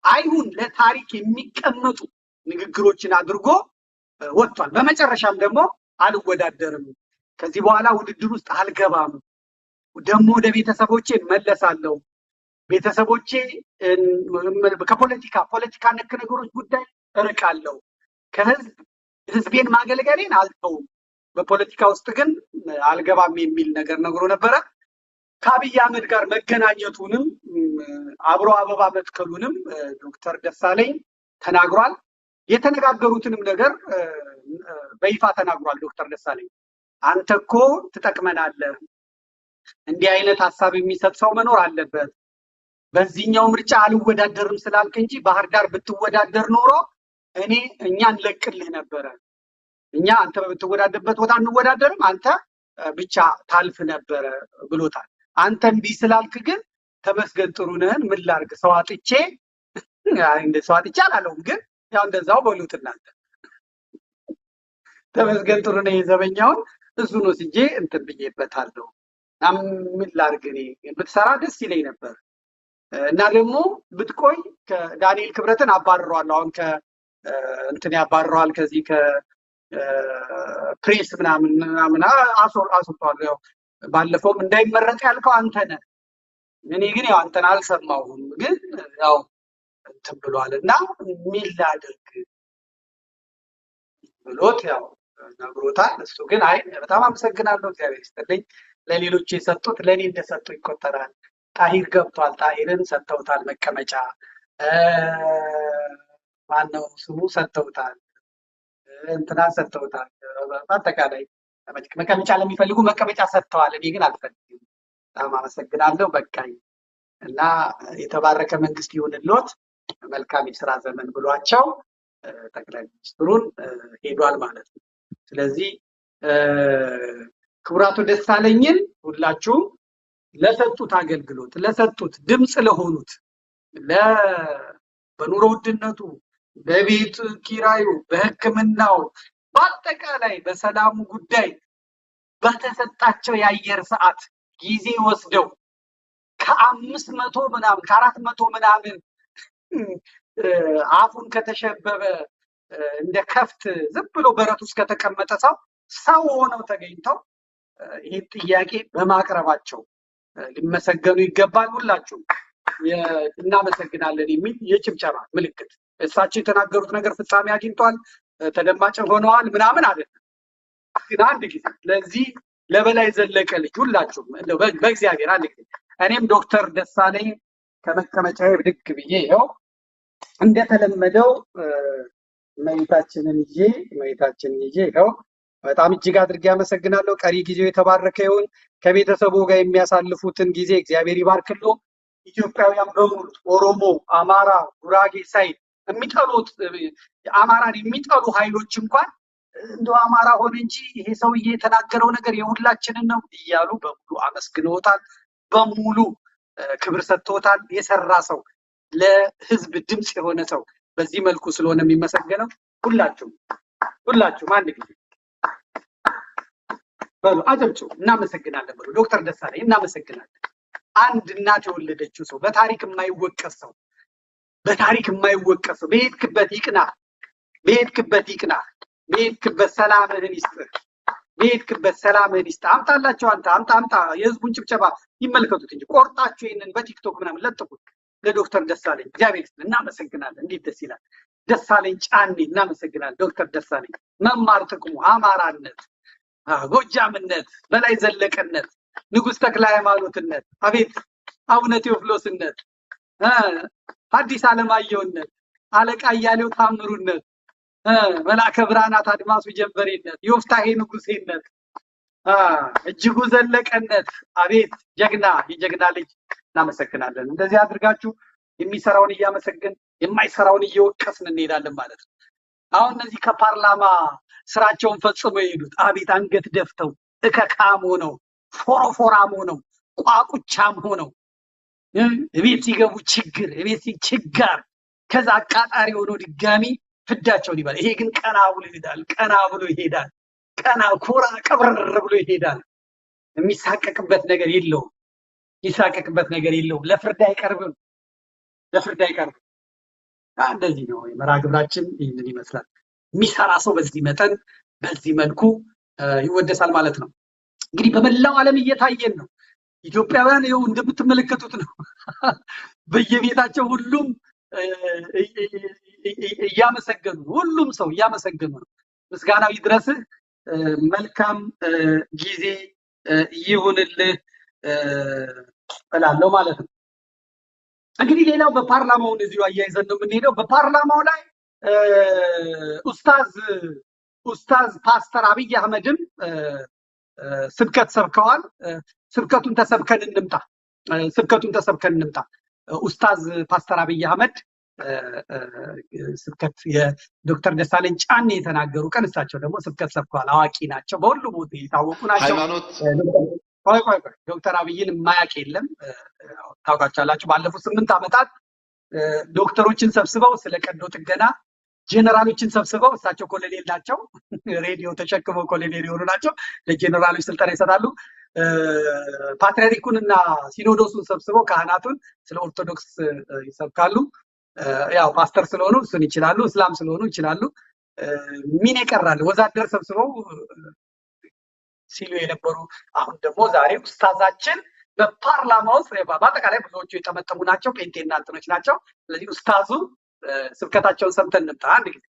አይሁን ለታሪክ የሚቀመጡ ንግግሮችን አድርጎ ወጥቷል። በመጨረሻም ደግሞ አልወዳደርም፣ ከዚህ በኋላ ውድድር ውስጥ አልገባም፣ ደግሞ ወደ ቤተሰቦቼ መለሳለሁ፣ ቤተሰቦቼ ከፖለቲካ ነክ ነገሮች ጉዳይ እርቃለሁ፣ ህዝቤን ማገልገሌን አልተውም፣ በፖለቲካ ውስጥ ግን አልገባም የሚል ነገር ነግሮ ነበረ። ከአብይ አህመድ ጋር መገናኘቱንም አብሮ አበባ መትከሉንም ዶክተር ደሳለኝ ተናግሯል። የተነጋገሩትንም ነገር በይፋ ተናግሯል። ዶክተር ደሳለኝ አንተ እኮ ትጠቅመናለህ፣ እንዲህ አይነት ሀሳብ የሚሰጥ ሰው መኖር አለበት፣ በዚህኛው ምርጫ አልወዳደርም ስላልክ እንጂ ባህር ዳር ብትወዳደር ኖሮ እኛ እንለቅልህ ነበረ፣ እኛ አንተ በምትወዳደርበት ቦታ እንወዳደርም፣ አንተ ብቻ ታልፍ ነበረ ብሎታል። አንተ እምቢ ስላልክ ግን ተመስገን ጥሩነህን ምን ላድርግ ሰው አጥቼ አላለውም፣ ግን ያው እንደዛው በሉት እናንተ። ተመስገን ጥሩነህ የዘበኛውን እሱን ወስጄ እንትን ብዬበታለሁ፣ ምን ላድርግ እኔ ብትሰራ ደስ ይለኝ ነበር እና ደግሞ ብትቆይ ከዳንኤል ክብረትን አባርረዋል። አሁን እንትን ያባርረዋል፣ ከዚህ ከፕሬስ ምናምን አስወጥቷል። ያው ባለፈውም እንዳይመረጥ ያልከው አንተ ነህ፣ እኔ ግን ያው አንተን አልሰማሁም፣ ግን ያው እንትን ብሏል እና ምን ላድርግ ብሎት ያው ነግሮታል። እሱ ግን አይ በጣም አመሰግናለሁ እግዚአብሔር ይስጥልኝ፣ ለሌሎች የሰጡት ለእኔ እንደሰጡ ይቆጠራል። ጣሂር ገብቷል፣ ጣሂርን ሰጥተውታል መቀመጫ፣ ማነው ስሙ ሰጥተውታል፣ እንትና ሰጥተውታል። በአጠቃላይ መቀመጫ ለሚፈልጉ መቀመጫ ሰጥተዋል። እኔ ግን አልፈልግም፣ በጣም አመሰግናለሁ በቃኝ እና የተባረከ መንግስት ይሁንልዎት፣ መልካም የስራ ዘመን ብሏቸው ጠቅላይ ሚኒስትሩን ሄዷል ማለት ነው። ስለዚህ ክቡራቱ ደሳለኝን ሁላችሁም ለሰጡት አገልግሎት፣ ለሰጡት ድምጽ ለሆኑት፣ በኑሮ ውድነቱ፣ በቤት ኪራዩ፣ በሕክምናው፣ በአጠቃላይ በሰላሙ ጉዳይ በተሰጣቸው የአየር ሰዓት ጊዜ ወስደው ከ500 ምናምን ከ400 ምናምን አፉን ከተሸበበ እንደ ከፍት ዝም ብሎ በረት ውስጥ ከተቀመጠ ሰው ሆነው ተገኝተው ይህን ጥያቄ በማቅረባቸው ሊመሰገኑ ይገባል። ሁላችሁም እናመሰግናለን የሚል የጭብጨባ ምልክት። እሳቸው የተናገሩት ነገር ፍጻሜ አግኝቷል፣ ተደማጭ ሆነዋል ምናምን አይደለም። ግን አንድ ጊዜ ለዚህ ለበላይ ዘለቀ ልጅ ሁላችሁም በእግዚአብሔር አንድ ጊዜ እኔም ዶክተር ደሳለኝ ከመቀመጫዬ ብድግ ብዬ ይኸው እንደተለመደው እመቤታችንን ይዤ ይኸው በጣም እጅግ አድርጌ አመሰግናለሁ። ቀሪ ጊዜው የተባረከ ይሁን። ከቤተሰቡ ጋር የሚያሳልፉትን ጊዜ እግዚአብሔር ይባርክሎ። ኢትዮጵያውያን በሙሉ ኦሮሞ፣ አማራ፣ ጉራጌ ሳይል የሚጠሉት አማራን የሚጠሉ ኃይሎች እንኳን እንደው አማራ ሆነ እንጂ ይሄ ሰውዬ የተናገረው ነገር የሁላችንን ነው እያሉ በሙሉ አመስግነውታል። በሙሉ ክብር ሰጥተውታል። የሰራ ሰው፣ ለህዝብ ድምፅ የሆነ ሰው በዚህ መልኩ ስለሆነ የሚመሰገነው ሁላችሁም አንድ ጊዜ በሉ አጨብጭቡ። እናመሰግናለን በሉ። ዶክተር ደሳለኝ እናመሰግናለን። አንድ እናት የወለደችው ሰው፣ በታሪክ የማይወቀስ ሰው፣ በሄድክበት ይቅና፣ በሄድክበት ሰላምህን ይስጥህ፣ አምጣላቸው። አንተ አምጣ። የህዝቡን ጭብጨባ ይመልከቱት እንጂ ቆርጣችሁ ይሄንን በቲክቶክ ምናምን ለጥፉት ለዶክተር ደሳለኝ። እግዚአብሔር ይስጥህ። እናመሰግናለን። እንዴት ደስ ይላል። ደሳለኝ ጫኔ እናመሰግናለን። ዶክተር ደሳለኝ መማር ጥቅሙ አማራነት፣ ጎጃምነት፣ በላይ ዘለቀነት፣ ንጉሥ ተክለ ሃይማኖትነት፣ አቤት አቡነ ቴዎፍሎስነት፣ ሐዲስ ዓለማየሁነት፣ አለቃ እያሌው ታምሩነት፣ መልአከ ብርሃናት አድማሱ ጀንበሬነት፣ ዮፍታሔ ንጉሴነት፣ እጅጉ ዘለቀነት፣ አቤት የጀግና ልጅ እናመሰግናለን። እንደዚህ አድርጋችሁ የሚሰራውን እያመሰግን የማይሰራውን እየወቀስን እንሄዳለን ማለት ነው። አሁን እነዚህ ከፓርላማ ስራቸውን ፈጽመው የሄዱት አቤት አንገት ደፍተው እከካም ሆነው ፎሮፎራም ሆነው ቋቁቻም ሆነው ቤት ሲገቡ ችጋር ከዛ አቃጣሪ ሆኖ ድጋሚ ፍዳቸውን ይባል። ይሄ ግን ቀና ብሎ ይሄዳል። ኮራ ቀብረር ብሎ ይሄዳል። የሚሳቀቅበት ነገር የለውም። ለፍርድ አይቀርብም። እንደዚህ ነው የመርሃ ግብራችን። ይህንን ይመስላል። የሚሰራ ሰው በዚህ መጠን በዚህ መልኩ ይወደሳል ማለት ነው። እንግዲህ በመላው ዓለም እየታየን ነው። ኢትዮጵያውያን ይኸው እንደምትመለከቱት ነው። በየቤታቸው ሁሉም እያመሰገኑ ሁሉም ሰው እያመሰገኑ ነው። ምስጋናው ይድረስህ። መልካም ጊዜ ይሁንልህ እላለሁ ማለት ነው። እንግዲህ ሌላው በፓርላማውን እዚሁ አያይዘን ነው የምንሄደው። በፓርላማው ላይ ኡስታዝ ፓስተር አብይ አህመድም ስብከት ሰብከዋል። ስብከቱን ተሰብከን እንምጣ። ኡስታዝ ፓስተር አብይ አህመድ ስብከት የዶክተር ደሳለኝ ጫኔ የተናገሩ ቀን እሳቸው ደግሞ ስብከት ሰብከዋል። አዋቂ ናቸው፣ በሁሉ ቦታ የታወቁ ናቸው። ዶክተር አብይን የማያውቅ የለም። ታውቃላችሁ፣ ባለፉት 8 ዓመታት ዶክተሮችን ሰብስበው ስለ ቀዶ ጥገና፣ ጄኔራሎችን ሰብስበው እሳቸው ኮሎኔል ናቸው፣ ሬዲዮ ተሸክመው ኮሎኔል የሆኑ ናቸው፣ ለጄኔራሎች ስልጠና ይሰጣሉ። ፓትርያርኩንና ሲኖዶሱን ሰብስበው ካህናቱን ስለ ኦርቶዶክስ ይሰብካሉ። ያው ፓስተር ስለሆኑ እሱን ይችላሉ፣ እስላም ስለሆኑ ይችላሉ። ምን ይቀራል? ወዛደር ሰብስበው ሲሉ የነበሩ አሁን ደግሞ ዛሬ ኡስታዛችን በፓርላማ ውስጥ በአጠቃላይ ብዙዎቹ የጠመጠሙ ናቸው፣ ጴንጤና እንትኖች ናቸው። ስለዚህ ኡስታዙ ስብከታቸውን ሰምተን እንምጣ አንድ ጊዜ።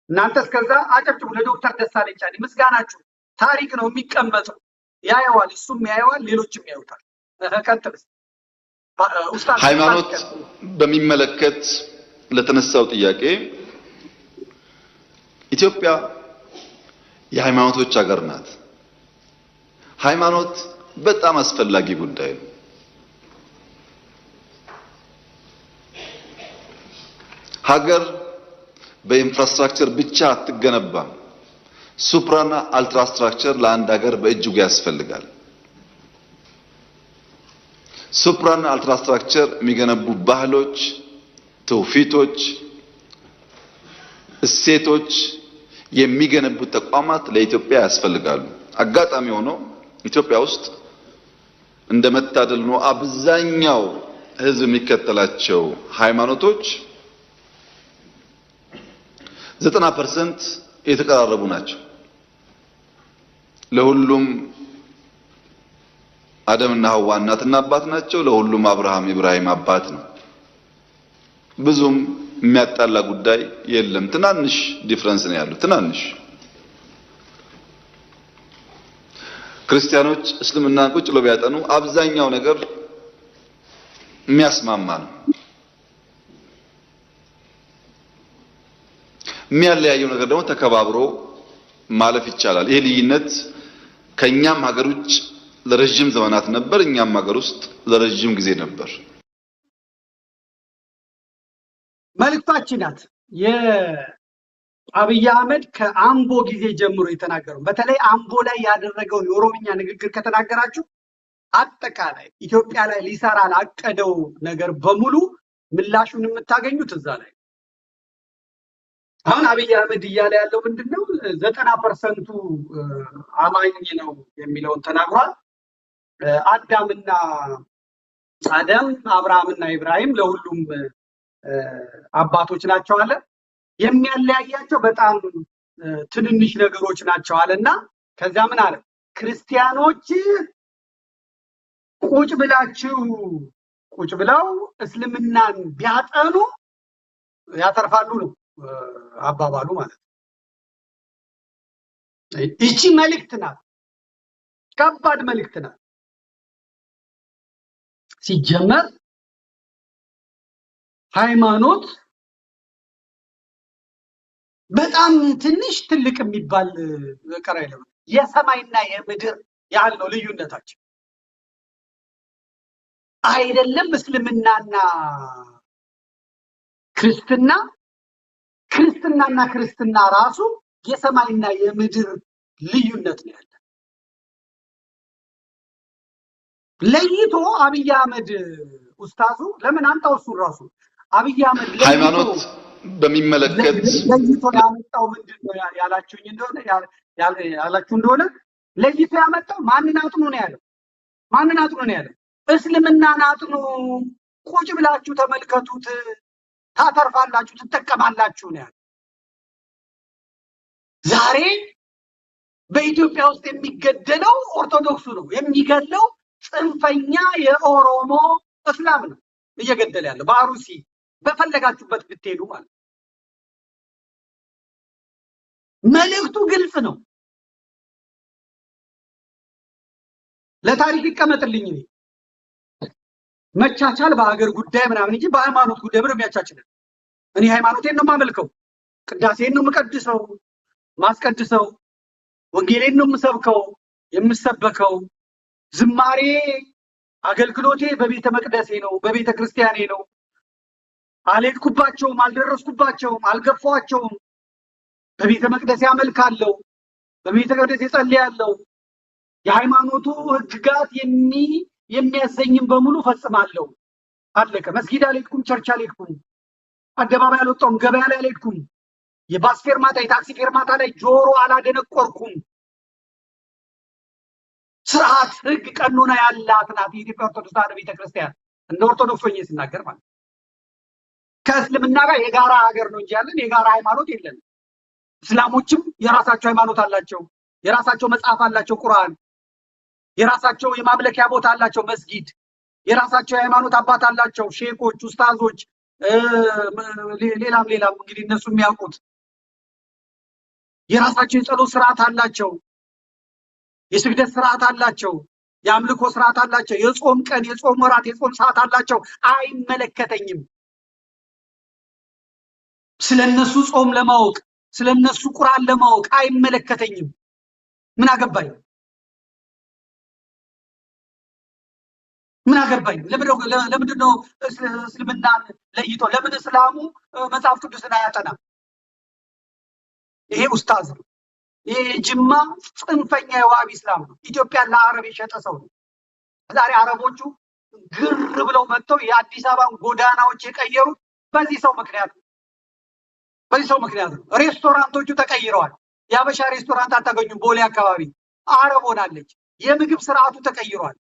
እናንተ እስከዛ አጨብጭቡ ለዶክተር ደሳለኝ ጫኔ። ምስጋናችሁ ታሪክ ነው የሚቀመጠው። ያየዋል፣ እሱም ያየዋል፣ ሌሎችም ያዩታል። ቀጥል ኡስታዝ። ሃይማኖት በሚመለከት ለተነሳው ጥያቄ ኢትዮጵያ የሃይማኖቶች ሀገር ናት። ሃይማኖት በጣም አስፈላጊ ጉዳይ ነው። ሀገር በኢንፍራስትራክቸር ብቻ አትገነባም። ሱፕራና አልትራስትራክቸር ለአንድ ሀገር በእጅጉ ያስፈልጋል። ሱፕራና አልትራስትራክቸር የሚገነቡ ባህሎች፣ ትውፊቶች፣ እሴቶች የሚገነቡ ተቋማት ለኢትዮጵያ ያስፈልጋሉ። አጋጣሚ ሆኖ ኢትዮጵያ ውስጥ እንደመታደል ነው አብዛኛው ህዝብ የሚከተላቸው ሃይማኖቶች 90% የተቀራረቡ ናቸው። ለሁሉም አደምና ሐዋ እናትና አባት ናቸው። ለሁሉም አብርሃም ኢብራሂም አባት ነው። ብዙም የሚያጣላ ጉዳይ የለም። ትናንሽ ዲፍረንስ ነው ያለው። ትናንሽ ክርስቲያኖች እስልምና ቁጭ ብለው ቢያጠኑ አብዛኛው ነገር የሚያስማማ ነው። የሚያለያየው ነገር ደግሞ ተከባብሮ ማለፍ ይቻላል። ይሄ ልዩነት ከኛም ሀገር ውጭ ለረጅም ዘመናት ነበር፣ እኛም ሀገር ውስጥ ለረጅም ጊዜ ነበር። መልእክታችን ናት የአብይ አህመድ ከአምቦ ጊዜ ጀምሮ የተናገረው። በተለይ አምቦ ላይ ያደረገውን የኦሮምኛ ንግግር ከተናገራችሁ አጠቃላይ ኢትዮጵያ ላይ ሊሰራ ላቀደው ነገር በሙሉ ምላሹን የምታገኙት እዛ ላይ። አሁን አብይ አህመድ እያለ ያለው ምንድነው? 90% አማኝ ነው የሚለውን ተናግሯል። አዳምና አደም አብርሃምና ኢብራሂም ለሁሉም አባቶች ናቸው አለ። የሚያለያያቸው በጣም ትንንሽ ነገሮች ናቸው አለና ከዛ ምን አለ? ክርስቲያኖች ቁጭ ብለው እስልምናን ቢያጠኑ ያተርፋሉ ነው አባባሉ ማለት ነው። እቺ መልእክት ናት፣ ከባድ መልእክት ናት። ሲጀመር ሃይማኖት በጣም ትንሽ ትልቅ የሚባል ነገር አይደለም። የሰማይና የምድር ያህል ነው ልዩነታቸው። አይደለም እስልምናና ክርስትና ራሱ የሰማይና የምድር ልዩነት ነው ያለ። ለይቶ አብይ አህመድ ኡስታዙ ለምን አንጣው እሱ ራሱ አብይ አህመድ ሃይማኖት በሚመለከት ለይቶ ያመጣው ምንድነው ያላችሁኝ እንደሆነ ለይቶ ያመጣው ማንን አጥኑ ነው ያለው? ማንን አጥኑ ነው ያለው? እስልምናን አጥኑ፣ ቁጭ ብላችሁ ተመልከቱት፣ ታተርፋላችሁ፣ ትጠቀማላችሁ ነው ያለው። ዛሬ በኢትዮጵያ ውስጥ የሚገደለው ኦርቶዶክሱ ነው። የሚገድለው ጽንፈኛ የኦሮሞ እስላም ነው እየገደለ ያለው። በአሩሲ በፈለጋችሁበት ብትሄዱ ማለት መልእክቱ ግልጽ ነው። ለታሪክ ይቀመጥልኝ። መቻቻል በአገር ጉዳይ ምናምን እንጂ በሃይማኖት ጉዳይ ምንም ያቻችላል። እኔ ሃይማኖቴን ነው የማመልከው፣ ቅዳሴን ነው የምቀድሰው ማስቀድሰው፣ ወንጌሌን ነው የምሰብከው የምሰበከው፣ ዝማሬ አገልግሎቴ በቤተ መቅደሴ ነው በቤተ ክርስቲያኔ ነው። አልሄድኩባቸውም፣ አልደረስኩባቸውም፣ አልገፋቸውም። በቤተ መቅደሴ አመልካለሁ፣ በቤተ መቅደሴ ጸልያለሁ። የሃይማኖቱ ህግጋት የሚያዘኝም በሙሉ ፈጽማለሁ። አለቀ። መስጊድ አልሄድኩም፣ ቸርች አልሄድኩም፣ አደባባይ አልወጣሁም፣ ገበያ ላይ አልሄድኩም፣ የባስ ፌርማታ የታክሲ ፌርማታ ላይ ጆሮ አላደነቆርኩም። ስርዓት፣ ህግ፣ ቀኖና ያላት ናት የኢትዮጵያ ኦርቶዶክስ ተዋሕዶ ቤተክርስቲያን። እንደ ኦርቶዶክስ ሆኜ ስናገር ማለት ከእስልምና ጋር የጋራ ሀገር ነው እንጂ ያለን የጋራ ሃይማኖት የለን። እስላሞችም የራሳቸው ሃይማኖት አላቸው፣ የራሳቸው መጽሐፍ አላቸው ቁርአን፣ የራሳቸው የማምለኪያ ቦታ አላቸው መስጊድ፣ የራሳቸው የሃይማኖት አባት አላቸው ሼኮች፣ ኡስታዞች፣ ሌላም እንግዲህ እነሱ የሚያውቁት የራሳቸው የጸሎት ስርዓት አላቸው፣ የስግደት ስርዓት አላቸው፣ የአምልኮ ስርዓት አላቸው፣ የጾም ቀን፣ የጾም ወራት፣ የጾም ሰዓት አላቸው። አይመለከተኝም። ስለነሱ ጾም ለማወቅ ስለነሱ ቁርአን ለማወቅ አይመለከተኝም። ምን አገባኝ? ለምንድን ነው እስልምናን ለይቶ ለምን እስላሙ መጽሐፍ ቅዱስን አያጠናም? ይሄ ኡስታዝ ነው። ይሄ ጅማ ጽንፈኛ የዋሃቢ እስላም ነው። ኢትዮጵያን ለአረብ የሸጠ ሰው ነው። ዛሬ አረቦቹ ግር ብለው መጥተው የአዲስ አበባን ጎዳናዎች የቀየሩት በዚህ ሰው ምክንያት ነው። ሬስቶራንቶቹ ተቀይረዋል። የአበሻ ሬስቶራንት አታገኙም። ቦሌ አካባቢ አረብ ሆናለች። የምግብ ስርዓቱ ተቀይሯል።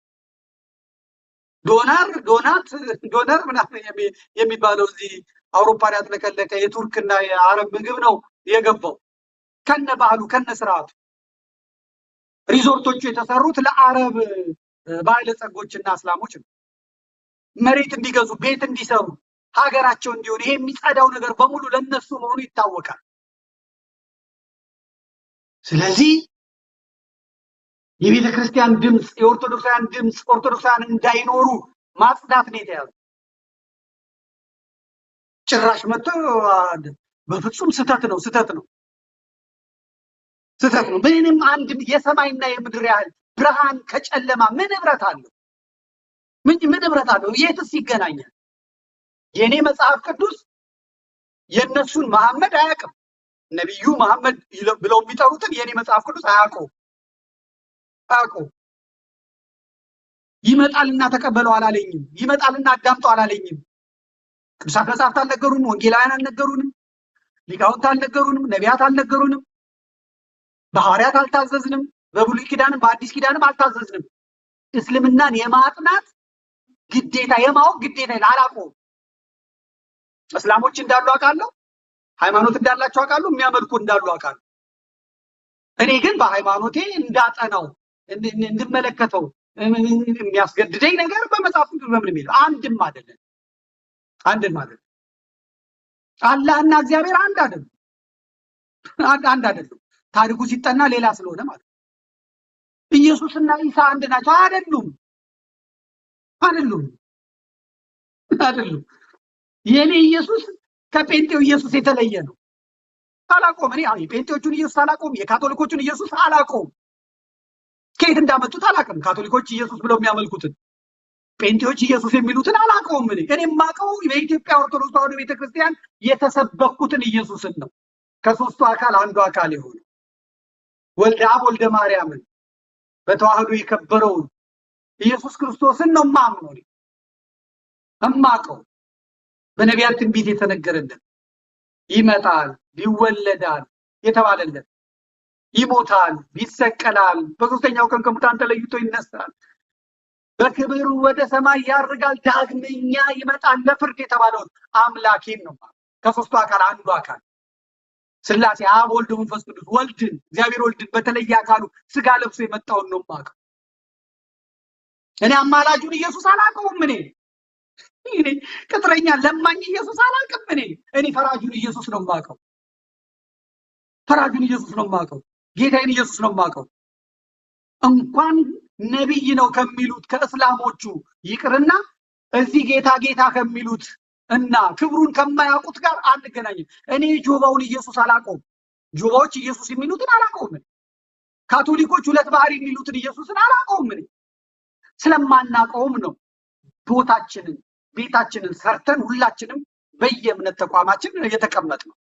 ዶነር ምናምን የሚባለው እዚህ አውሮፓን ያጥለቀለቀ የቱርክና የአረብ ምግብ ነው የገባው ከነ ባህሉ ከነ ስርዓቱ። ሪዞርቶቹ የተሰሩት ለአረብ ባለጸጎችና እስላሞች ነው። መሬት እንዲገዙ፣ ቤት እንዲሰሩ፣ ሀገራቸው እንዲሆን ይሄ የሚጸዳው ነገር በሙሉ ለነሱ መሆኑ ይታወቃል። ስለዚህ የቤተ ክርስቲያን ድምጽ፣ የኦርቶዶክሳውያን ድምጽ ኦርቶዶክሳውያን እንዳይኖሩ ማጽዳት ነው የተያዘው። ጭራሽ መጥቶ በፍጹም ስህተት ነው። ምንም አንድ የሰማይና የምድር ያህል ብርሃን ከጨለማ ምን ህብረት አለው? ምን ህብረት አለው? የትስ ይገናኛል? የኔ መጽሐፍ ቅዱስ የነሱን መሐመድ አያውቅም። ነብዩ መሐመድ ብለው የሚጠሩትን የኔ መጽሐፍ ቅዱስ አያውቁም። ይመጣልና ተቀበለው አላለኝም። ይመጣልና አዳምጠው አላለኝም። ቅዱሳት መጽሐፍት አልነገሩንም። ወንጌላውያን አልነገሩንም። ሊቃውንት አልነገሩንም። ነቢያት አልነገሩንም። በሐዋርያት አልታዘዝንም። በብሉይ ኪዳንም በአዲስ ኪዳንም አልታዘዝንም። እስልምናን የማጥናት ግዴታ የማወቅ ግዴታ አላውቀውም። እስላሞች እንዳሉ አውቃለሁ። ሃይማኖት እንዳላቸው አውቃለሁ። የሚያመልኩ እንዳሉ አውቃለሁ። እኔ ግን በሃይማኖቴ እንዳጠናው እንድመለከተው የሚያስገድደኝ ነገር በመጽሐፍ ቅዱስ በምንም የለም። አንድም አይደለም። አላህና እግዚአብሔር አንድ አይደለም። ታሪኩ ሲጠና ሌላ ስለሆነ ማለት ነው። ኢየሱስና ኢሳ አንድ ናቸው አይደሉም። የኔ ኢየሱስ ከጴንጤው ኢየሱስ የተለየ ነው። አላቆም። እኔ የጴንጤዎቹን ኢየሱስ አላቆም። የካቶሊኮቹን ኢየሱስ አላቆም። ከየት እንዳመጡት አላውቅም። ካቶሊኮች ኢየሱስ ብለው የሚያመልኩትን፣ ጴንጤዎች ኢየሱስ የሚሉትን አላውቀውም። እኔ የማውቀው በኢትዮጵያ ኦርቶዶክስ ተዋሕዶ ቤተክርስቲያን የተሰበኩትን ኢየሱስን ነው። ከሶስቱ አካል አንዱ አካል የሆነ ወልደ አብ ወልደ ማርያምን በተዋሕዶ የከበረውን ኢየሱስ ክርስቶስን ነው የማምነው። እማቀው በነቢያት ትንቢት የተነገረለት ይመጣል፣ ይወለዳል የተባለለት ይሞታል፣ ይሰቀላል፣ በሶስተኛው ቀን ከሙታን ተለይቶ ይነሳል፣ በክብሩ ወደ ሰማይ ያርጋል፣ ዳግመኛ ይመጣል ለፍርድ የተባለውን አምላኬን ነው። ከሶስቱ አካል አንዱ አካል ሥላሴ አብ ወልድ መንፈስ ቅዱስ ወልድን እግዚአብሔር ወልድን በተለየ አካሉ ስጋ ለብሶ የመጣውን ነው የማውቀው። እኔ አማላጁን ኢየሱስ አላውቀውም። እኔ ቅጥረኛ ለማኝ ኢየሱስ አላውቅም። እኔ ፈራጁን ኢየሱስ ነው የማውቀው። ጌታዬን ኢየሱስ ነው የማውቀው። እንኳን ነብይ ነው ከሚሉት ከእስላሞቹ ይቅርና እዚህ ጌታ ጌታ ከሚሉት እና ክብሩን ከማያውቁት ጋር አንገናኝም። እኔ ጆባውን ኢየሱስ አላውቀውም። ጆባዎች ኢየሱስ የሚሉትን አላውቀውም። ካቶሊኮች ሁለት ባህሪ የሚሉትን ኢየሱስን አላውቀውም። ስለማናውቀውም ነው ቤታችንን ሰርተን ሁላችንም በየእምነት ተቋማችን የተቀመጥነው።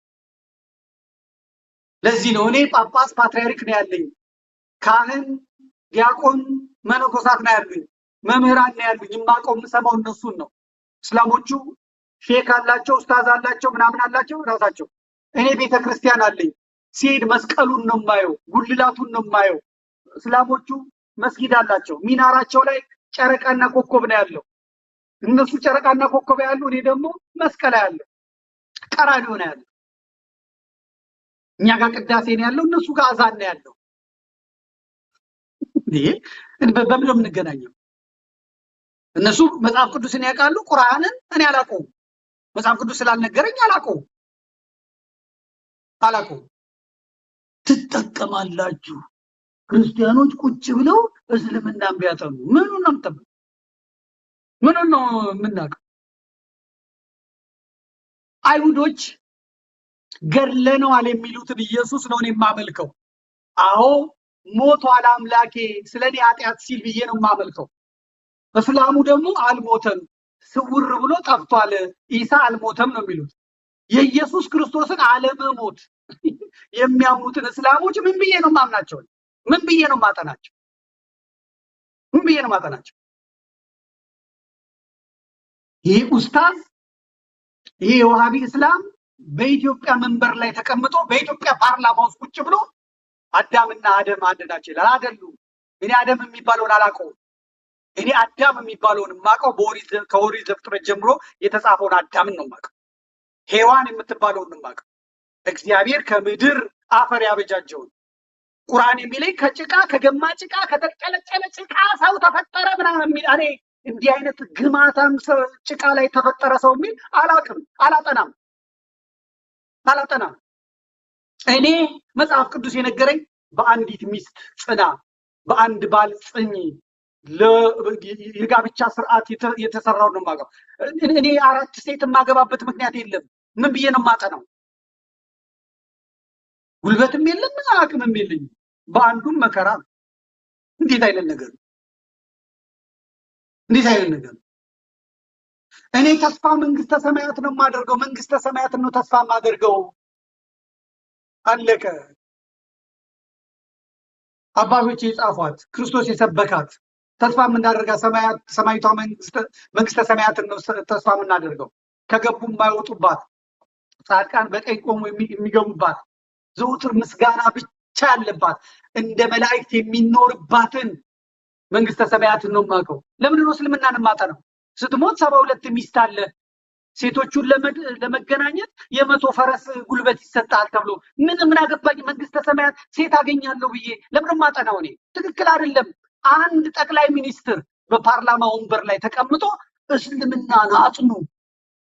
ለዚህ ነው እኔ ጳጳስ ፓትርያርክ ነው ያለኝ፣ ካህን ዲያቆን መነኮሳት ነው ያሉኝ፣ መምህራን ነው ያሉኝ። የማውቀው የምሰማው እነሱን ነው። እስላሞቹ ሼክ አላቸው፣ ኡስታዝ አላቸው፣ ምናምን አላቸው ራሳቸው። እኔ ቤተክርስቲያን አለኝ። ሲሄድ መስቀሉን ነው የማየው፣ ጉልላቱን ነው የማየው። እስላሞቹ መስጊድ አላቸው፣ ሚናራቸው ላይ ጨረቃና ኮከብ ነው ያለው። እነሱ ጨረቃና ኮከብ ያሉ፣ እኔ ደግሞ መስቀል ያለው ቀራንዮ ነው ያለው። እኛ ጋር ቅዳሴ ነው ያለው፣ እነሱ ጋር አዛን ነው ያለው። በምን ነው የምንገናኘው? እነሱ መጽሐፍ ቅዱስን ያውቃሉ፣ ቁርአንን እኔ አላውቀውም። መጽሐፍ ቅዱስ ስላልነገረኝ አላውቀውም። ትጠቀማላችሁ ክርስቲያኖች ቁጭ ብለው እስልምናን ቢያጠኑ ምኑን ነው የምናውቀው? አይሁዶች ገድለነዋል የሚሉትን ኢየሱስ ነው እኔ የማመልከው። አዎ ሞቷል አምላኬ ስለኔ ኃጢአት ሲል ብዬ ነው የማመልከው። እስላሙ ደግሞ አልሞተም ስውር ብሎ ጠፍቷል፣ ኢሳ አልሞተም ነው የሚሉት። የኢየሱስ ክርስቶስን አለመሞት የሚያምኑትን እስላሞች ምን ብዬ ነው ማምናቸው? ምን ብዬ ነው ማጠናቸው? ይሄ ኡስታዝ ይሄ የዋሃቢ እስላም በኢትዮጵያ መንበር ላይ ተቀምጦ በኢትዮጵያ ፓርላማ ውስጥ ቁጭ ብሎ አዳምና አደም አንድ ናቸው ይላል። አይደሉም። እኔ አደም የሚባለውን አላውቀውም። እኔ አዳም የሚባለውን የማውቀው ከኦሪት ዘፍጥረት ጀምሮ የተጻፈውን አዳምን ነው የማውቀው። ሔዋን የምትባለውን ነው የማውቀው። እግዚአብሔር ከምድር አፈር ያበጃጀውን ቁርአን የሚለኝ ከጭቃ ከገማ ጭቃ ከተቀለቀለ ጭቃ ሰው ተፈጠረ ምናምን የሚል እኔ እንዲህ አይነት ግማታም ጭቃ ላይ ተፈጠረ ሰው የሚል አላውቅም። አላጠናም። እኔ መጽሐፍ ቅዱስ የነገረኝ በአንዲት ሚስት ጽና፣ በአንድ ባል ጽኝ የጋብቻ ስርዓት የተሰራው ነው የማውቀው። እኔ አራት ሴት የማገባበት ምክንያት የለም። ምን ብዬ ነው የማጠናው? ጉልበትም የለም አቅምም የለኝም በአንዱም መከራ እንዴት አይነት ነገር እንዴት አይነት ነገር እኔ ተስፋ መንግስተ ሰማያት ነው የማደርገው መንግስተ ሰማያት ነው ተስፋ የማደርገው አለቀ አባቶች የጻፏት ክርስቶስ የሰበካት ተስፋ የምናደርጋ ሰማያዊቷ መንግስተ ሰማያትን ነው ተስፋ የምናደርገው ከገቡም የማይወጡባት ጻድቃን በቀኝ ቆሞ የሚገቡባት ዘውትር ምስጋና ብቻ ያለባት እንደ መላእክት የሚኖርባትን መንግስተ ሰማያትን ነው የማውቀው ለምን ነው እስልምናን የማጠናው ስትሞት 72 ሚስት አለ ሴቶቹን ለመገናኘት የመቶ ፈረስ ጉልበት ይሰጣል ተብሎ ምን አገባኝ መንግስተ ሰማያት ሴት አገኛለሁ ብዬ ለምን ማጠናው እኔ ትክክል አይደለም አንድ ጠቅላይ ሚኒስትር በፓርላማ ወንበር ላይ ተቀምጦ እስልምናን አጥኑ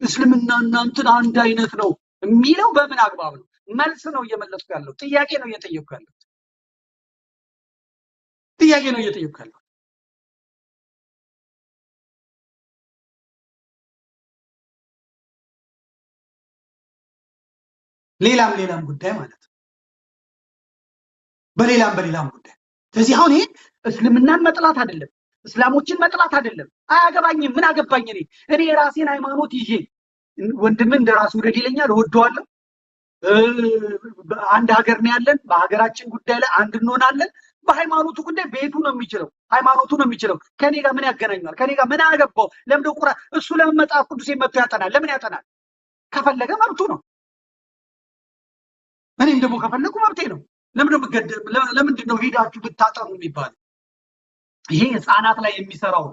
እስልምናና እንትን አንድ አይነት ነው የሚለው በምን አግባብ ነው መልስ ነው እየመለስኩ ያለው ጥያቄ ነው እየጠየቅኩ ያለው ጥያቄ ነው እየጠየቅኩ ያለው ሌላም ጉዳይ ማለት ነው በሌላም ጉዳይ ስለዚህ አሁን ይሄ እስልምናን መጥላት አይደለም እስላሞችን መጥላት አይደለም አያገባኝም ምን አገባኝ እኔ የራሴን ሃይማኖት ይዤ ወንድምን እንደራሱ ወደድ ይለኛል ወደዋለሁ አንድ ሀገር ነው ያለን በሀገራችን ጉዳይ ላይ አንድ እንሆናለን በሃይማኖቱ ጉዳይ ቤቱ ነው የሚችለው ሃይማኖቱ ነው የሚችለው ከኔ ጋር ምን ያገናኛል ከኔ ጋር ምን አገባው ለምን ቁርአን እሱ ለምን መጽሐፍ ቅዱስ መጥቶ ያጠናል ለምን ያጠናል ከፈለገ መብቱ ነው እኔም ደግሞ ከፈለኩ መብቴ ነው ለምንድን ነው ሄዳችሁ ብታጠኑ የሚባል ይሄ ህፃናት ላይ የሚሰራው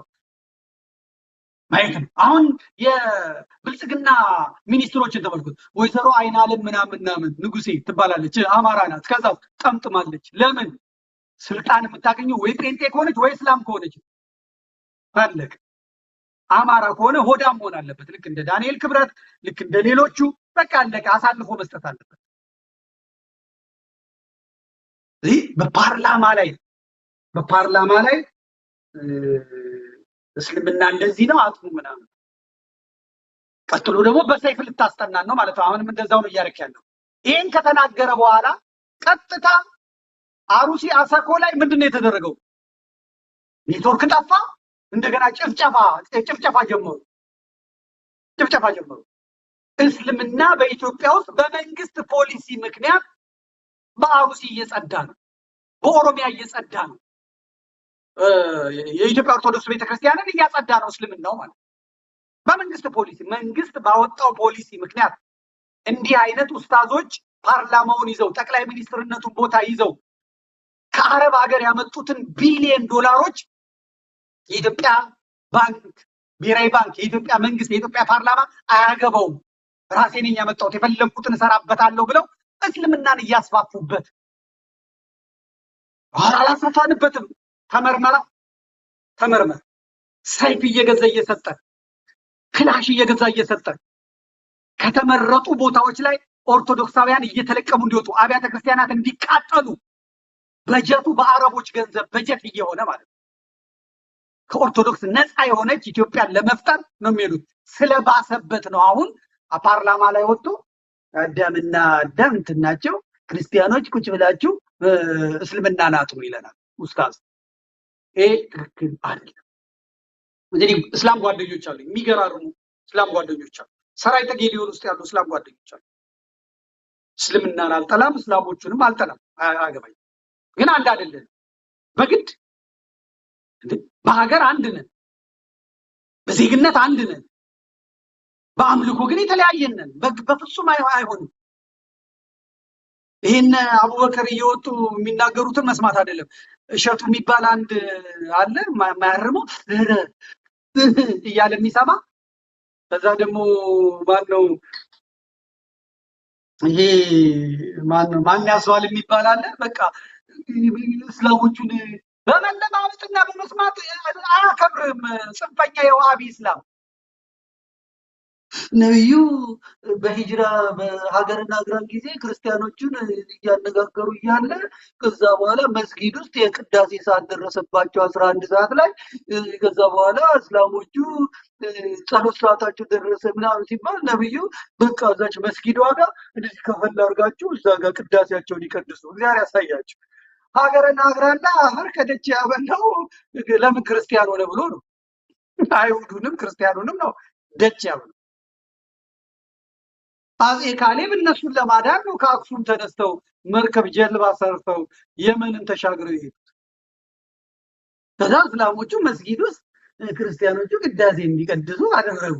ማየት ነው አሁን የብልጽግና ሚኒስትሮችን ተመልከቱ ወይዘሮ አይናለም ምናምን ንጉሴ ትባላለች አማራ ናት ከዛ ጠምጥማለች ለምን ስልጣን የምታገኘው ወይ ጴንጤ ከሆነች ወይ እስላም ከሆነች ፈለክ አማራ ከሆነ ሆዳም መሆን አለበት ልክ እንደ ዳንኤል ክብረት ልክ እንደ ሌሎቹ በቃ አለቀ አሳልፎ መስጠት አለበት በፓርላማ ላይ እስልምና እንደዚህ ነው አጥሙ ምናምን ቀጥሎ ደግሞ በሰይፍ ልታስጠናን ነው ማለት ነው አሁንም እንደዛው ነው እያረክ ያለው ይሄን ከተናገረ በኋላ ቀጥታ አሩሲ አሰኮ ላይ ምንድነው የተደረገው ኔትወርክ ጠፋ እንደገና ጭፍጨፋ ጀመሩ እስልምና በኢትዮጵያ ውስጥ በመንግስት ፖሊሲ ምክንያት በአሩሲ እየጸዳ ነው በኦሮሚያ እየጸዳ ነው የኢትዮጵያ ኦርቶዶክስ ቤተክርስቲያንን እያጸዳ ነው እስልምናው ማለት በመንግስት ፖሊሲ መንግስት ባወጣው ፖሊሲ ምክንያት እንዲህ አይነት ኡስታዞች ፓርላማውን ይዘው ጠቅላይ ሚኒስትርነቱን ቦታ ይዘው ከአረብ ሀገር ያመጡትን ቢሊየን ዶላሮች የኢትዮጵያ ባንክ ብሔራዊ ባንክ የኢትዮጵያ መንግስት የኢትዮጵያ ፓርላማ አያገባውም ራሴ ነኝ ያመጣሁት የፈለኩትን እሰራበታለሁ ብለው እስልምናን እያስፋፉበት አላሳፋንበትም ተመርመር ሰይፍ እየገዛ እየሰጠ ክላሽ እየገዛ እየሰጠ ከተመረጡ ቦታዎች ላይ ኦርቶዶክሳውያን እየተለቀሙ እንዲወጡ አብያተ ክርስቲያናት እንዲቃጠሉ በጀቱ በአረቦች ገንዘብ በጀት እየሆነ ማለት ነው ከኦርቶዶክስ ነፃ የሆነች ኢትዮጵያን ለመፍጠር ነው የሚሉት ስለባሰበት ነው አሁን ፓርላማ ላይ ወጥቶ አዳምና አዳም እንትናቸው ክርስቲያኖች ቁጭ ብላችሁ እስልምናን አጥኑ ይለናል ኡስታዝ ትክክል አይደለም እንግዲህ እስላም ጓደኞች አሉ የሚገራርሙ እስላም ጓደኞች አሉ ሰራዊተ ጌዲዮን ውስጥ ያሉ እስላም ጓደኞች አሉ እስልምናን አልጠላም እስላሞቹንም አልጠላም አገባኝ ግን አንድ አይደለም በግድ በሀገር አንድ ነን በዜግነት አንድ ነን በአምልኮ ግን የተለያየን ነን በፍጹም አይሆንም ይሄን አቡበከር እየወጡ የሚናገሩትን መስማት አይደለም እሸቱ የሚባል አንድ አለ ማያርመው እያለ የሚሰማ ከዛ ደግሞ ማነው ይሄ ማን ያስዋል የሚባል አለ በቃ እስላሞቹን በመለማመጥና በመስማት አያከብርም ጽንፈኛ የዋሃቢ እስላም ነብዩ በሂጅራ በሀገርና አገራን ጊዜ ክርስቲያኖቹን እያነጋገሩ እያለ ከዛ በኋላ መስጊድ ውስጥ የቅዳሴ ሰዓት ደረሰባቸው 11 ሰዓት ላይ ከዛ በኋላ እስላሞቹ ጸሎት ሰዓታችሁ ደረሰ ምናምን ሲባል ነብዩ በቃ እዛች መስጊዷ ጋር እንደዚህ ከፈል አድርጋችሁ እዛ ጋር ቅዳሴያቸውን ይቀድሱ። እግዚአብሔር ያሳያችሁ። ሀገርና አገራና አፈር ከደጅ ያበላው ለምን ክርስቲያን ሆነ ብሎ ነው። አይሁዱንም ክርስቲያኑንም ነው ደጅ ያበላው። አጼ ካሌብ እነሱን ለማዳን ነው ከአክሱም ተነስተው መርከብ ጀልባ ሰርተው የመንን ተሻግረው ይሄዱት። ከዛ እስላሞቹ መስጊድ ውስጥ ክርስቲያኖቹ ቅዳሴ እንዲቀድሱ አደረጉ።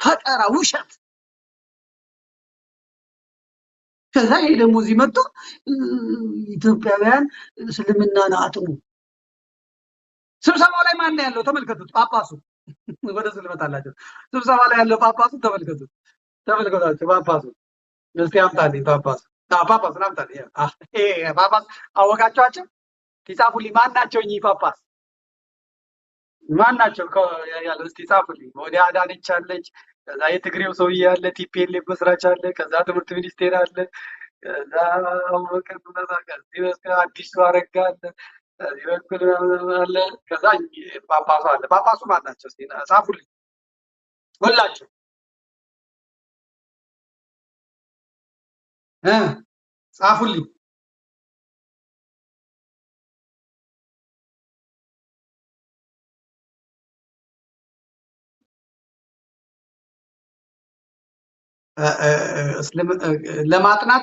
ፈጠራ፣ ውሸት። ከዛ ይሄ ደግሞ እዚህ መጥቶ ኢትዮጵያውያን እስልምናን አጥሙ። ስብሰባው ላይ ማን ያለው ተመልከቱት። ጳጳሱ ወደ ልመጣላችሁ። ስብሰባ ላይ ያለው ጳጳሱ ተመልከቱት። ተመልከቷቸው ጳጳሱ። እስቲ አምጣልኝ ጳጳሱ። ጳጳስ አምጣልኝ። ጳጳስ አወቃቸዋቸው? ጻፉልኝ። ማን ናቸው እኚህ ጳጳስ? ማን ናቸው ያለው? እስቲ ጻፉልኝ። ወዲያ አዳነች አለች፣ ከዛ የትግሬው ሰውዬ አለ፣ ቲፒኤልኤፍ መስራች አለ፣ ከዛ ትምህርት ሚኒስቴር አለ፣ ከዛ አዲሱ አረጋ አለ፣ አለ፣ ከዛ ጳጳሱ አለ። ጳጳሱ ማን ናቸው? እስቲ ጻፉልኝ ሁላችሁ። ጻፉልኝ። ለማጥናት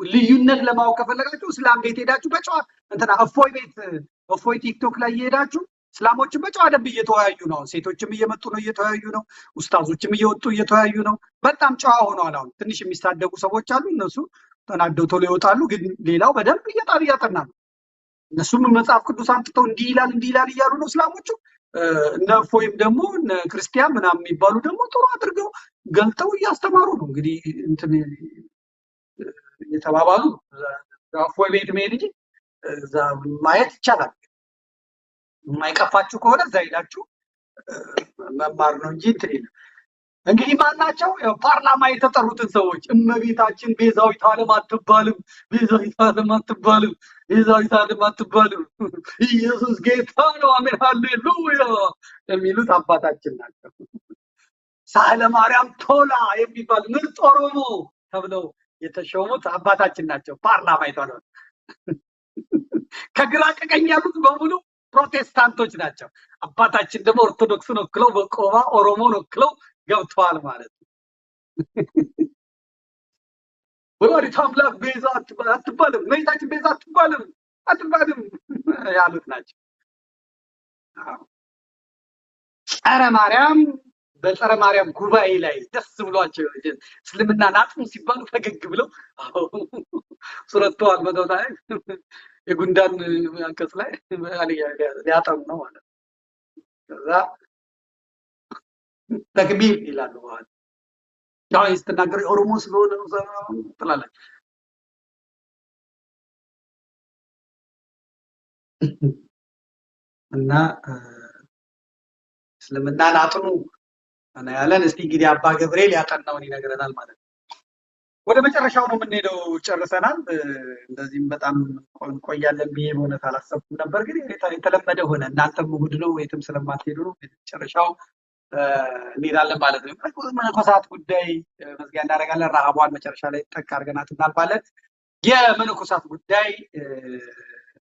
ልዩነት ለማወቅ ከፈለጋችሁ እስላም ቤት ሄዳችሁ በጨዋ እንትና እፎይ ቤት እፎይ ቲክቶክ ላይ እየሄዳችሁ እስላሞችን በጨዋ ደንብ እየተወያዩ ነው። ሴቶችም እየመጡ ነው እየተወያዩ ነው። ኡስታዞችም እየወጡ እየተወያዩ ነው። በጣም ጨዋ ሆነዋል። አሁን ትንሽ የሚሳደቡ ሰዎች አሉ። እነሱ ተናደው ቶሎ ይወጣሉ። ግን ሌላው በደንብ እያጠና ነው። እነሱም መጽሐፍ ቅዱስ አምጥተው እንዲህ ይላል እያሉ ነው እስላሞቹ። እነ እፎይም ደግሞ እነ ክርስቲያን ምናምን የሚባሉ ደግሞ ጥሩ አድርገው ገልጠው እያስተማሩ ነው። እንግዲህ እንትን እየተባባሉ እፎይ ቤት መሄድ እንጂ እዛ ማየት ይቻላል። የማይቀፋችሁ ከሆነ እዛ ሄዳችሁ መማር ነው እንጂ እንትን የለም። እንግዲህ ማናቸው? ፓርላማ የተጠሩትን ሰዎች እመቤታችን ቤዛዊት ዓለም አትባልም፣ ቤዛዊት ዓለም አትባልም፣ ቤዛዊት ዓለም አትባልም፣ ኢየሱስ ጌታ ነው፣ አሜን ሃሌሉያ የሚሉት አባታችን ናቸው። ሳህለ ማርያም ቶላ የሚባል ምርጥ ኦሮሞ ተብለው የተሾሙት አባታችን ናቸው። ፓርላማ የተባለው ከግራ ከቀኝ ያሉት በሙሉ ፕሮቴስታንቶች ናቸው። አባታችን ደግሞ ኦርቶዶክስን ወክለው በቆባ ኦሮሞን ወክለው ገብተዋል ማለት ነው። ወላዲተ አምላክ ቤዛ አትባልም፣ እመቤታችን ቤዛ አትባልም ያሉት ናቸው። ጸረ ማርያም በጸረ ማርያም ጉባኤ ላይ ደስ ብሏቸው እስልምና ናጥሙ ሲባሉ ፈገግ ብለው ሱረቷል በዶታ የጉንዳን አንቀጽ ላይ ሊያጠሙ ነው ማለት ነው። ከዛ ተክቢር ይላሉ ማለት ያው ስትናገሩ ኦሮሞ ስለሆነ ትላለች። እና እስልምናን አጥኑ እና ያለን እስቲ እንግዲህ አባ ገብርኤል ያጠናውን ይነግረናል ማለት ነው። ወደ መጨረሻው ነው የምንሄደው። ጨርሰናል። እንደዚህም በጣም እንቆያለን ብዬ በእውነት አላሰብኩም ነበር፣ ግን የተለመደ ሆነ። እናንተም እሑድ ነው የትም ስለማትሄዱ ነው መጨረሻው እንሄዳለን ማለት ነው። መነኮሳት ጉዳይ መዝጊያ እናደርጋለን። ረሃቧን መጨረሻ ላይ ጠቅ አድርገናት እናልፋለን። የመነኮሳት ጉዳይ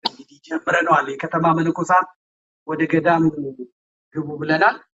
እንግዲህ ጀምረነዋል። የከተማ መነኮሳት ወደ ገዳም ግቡ ብለናል።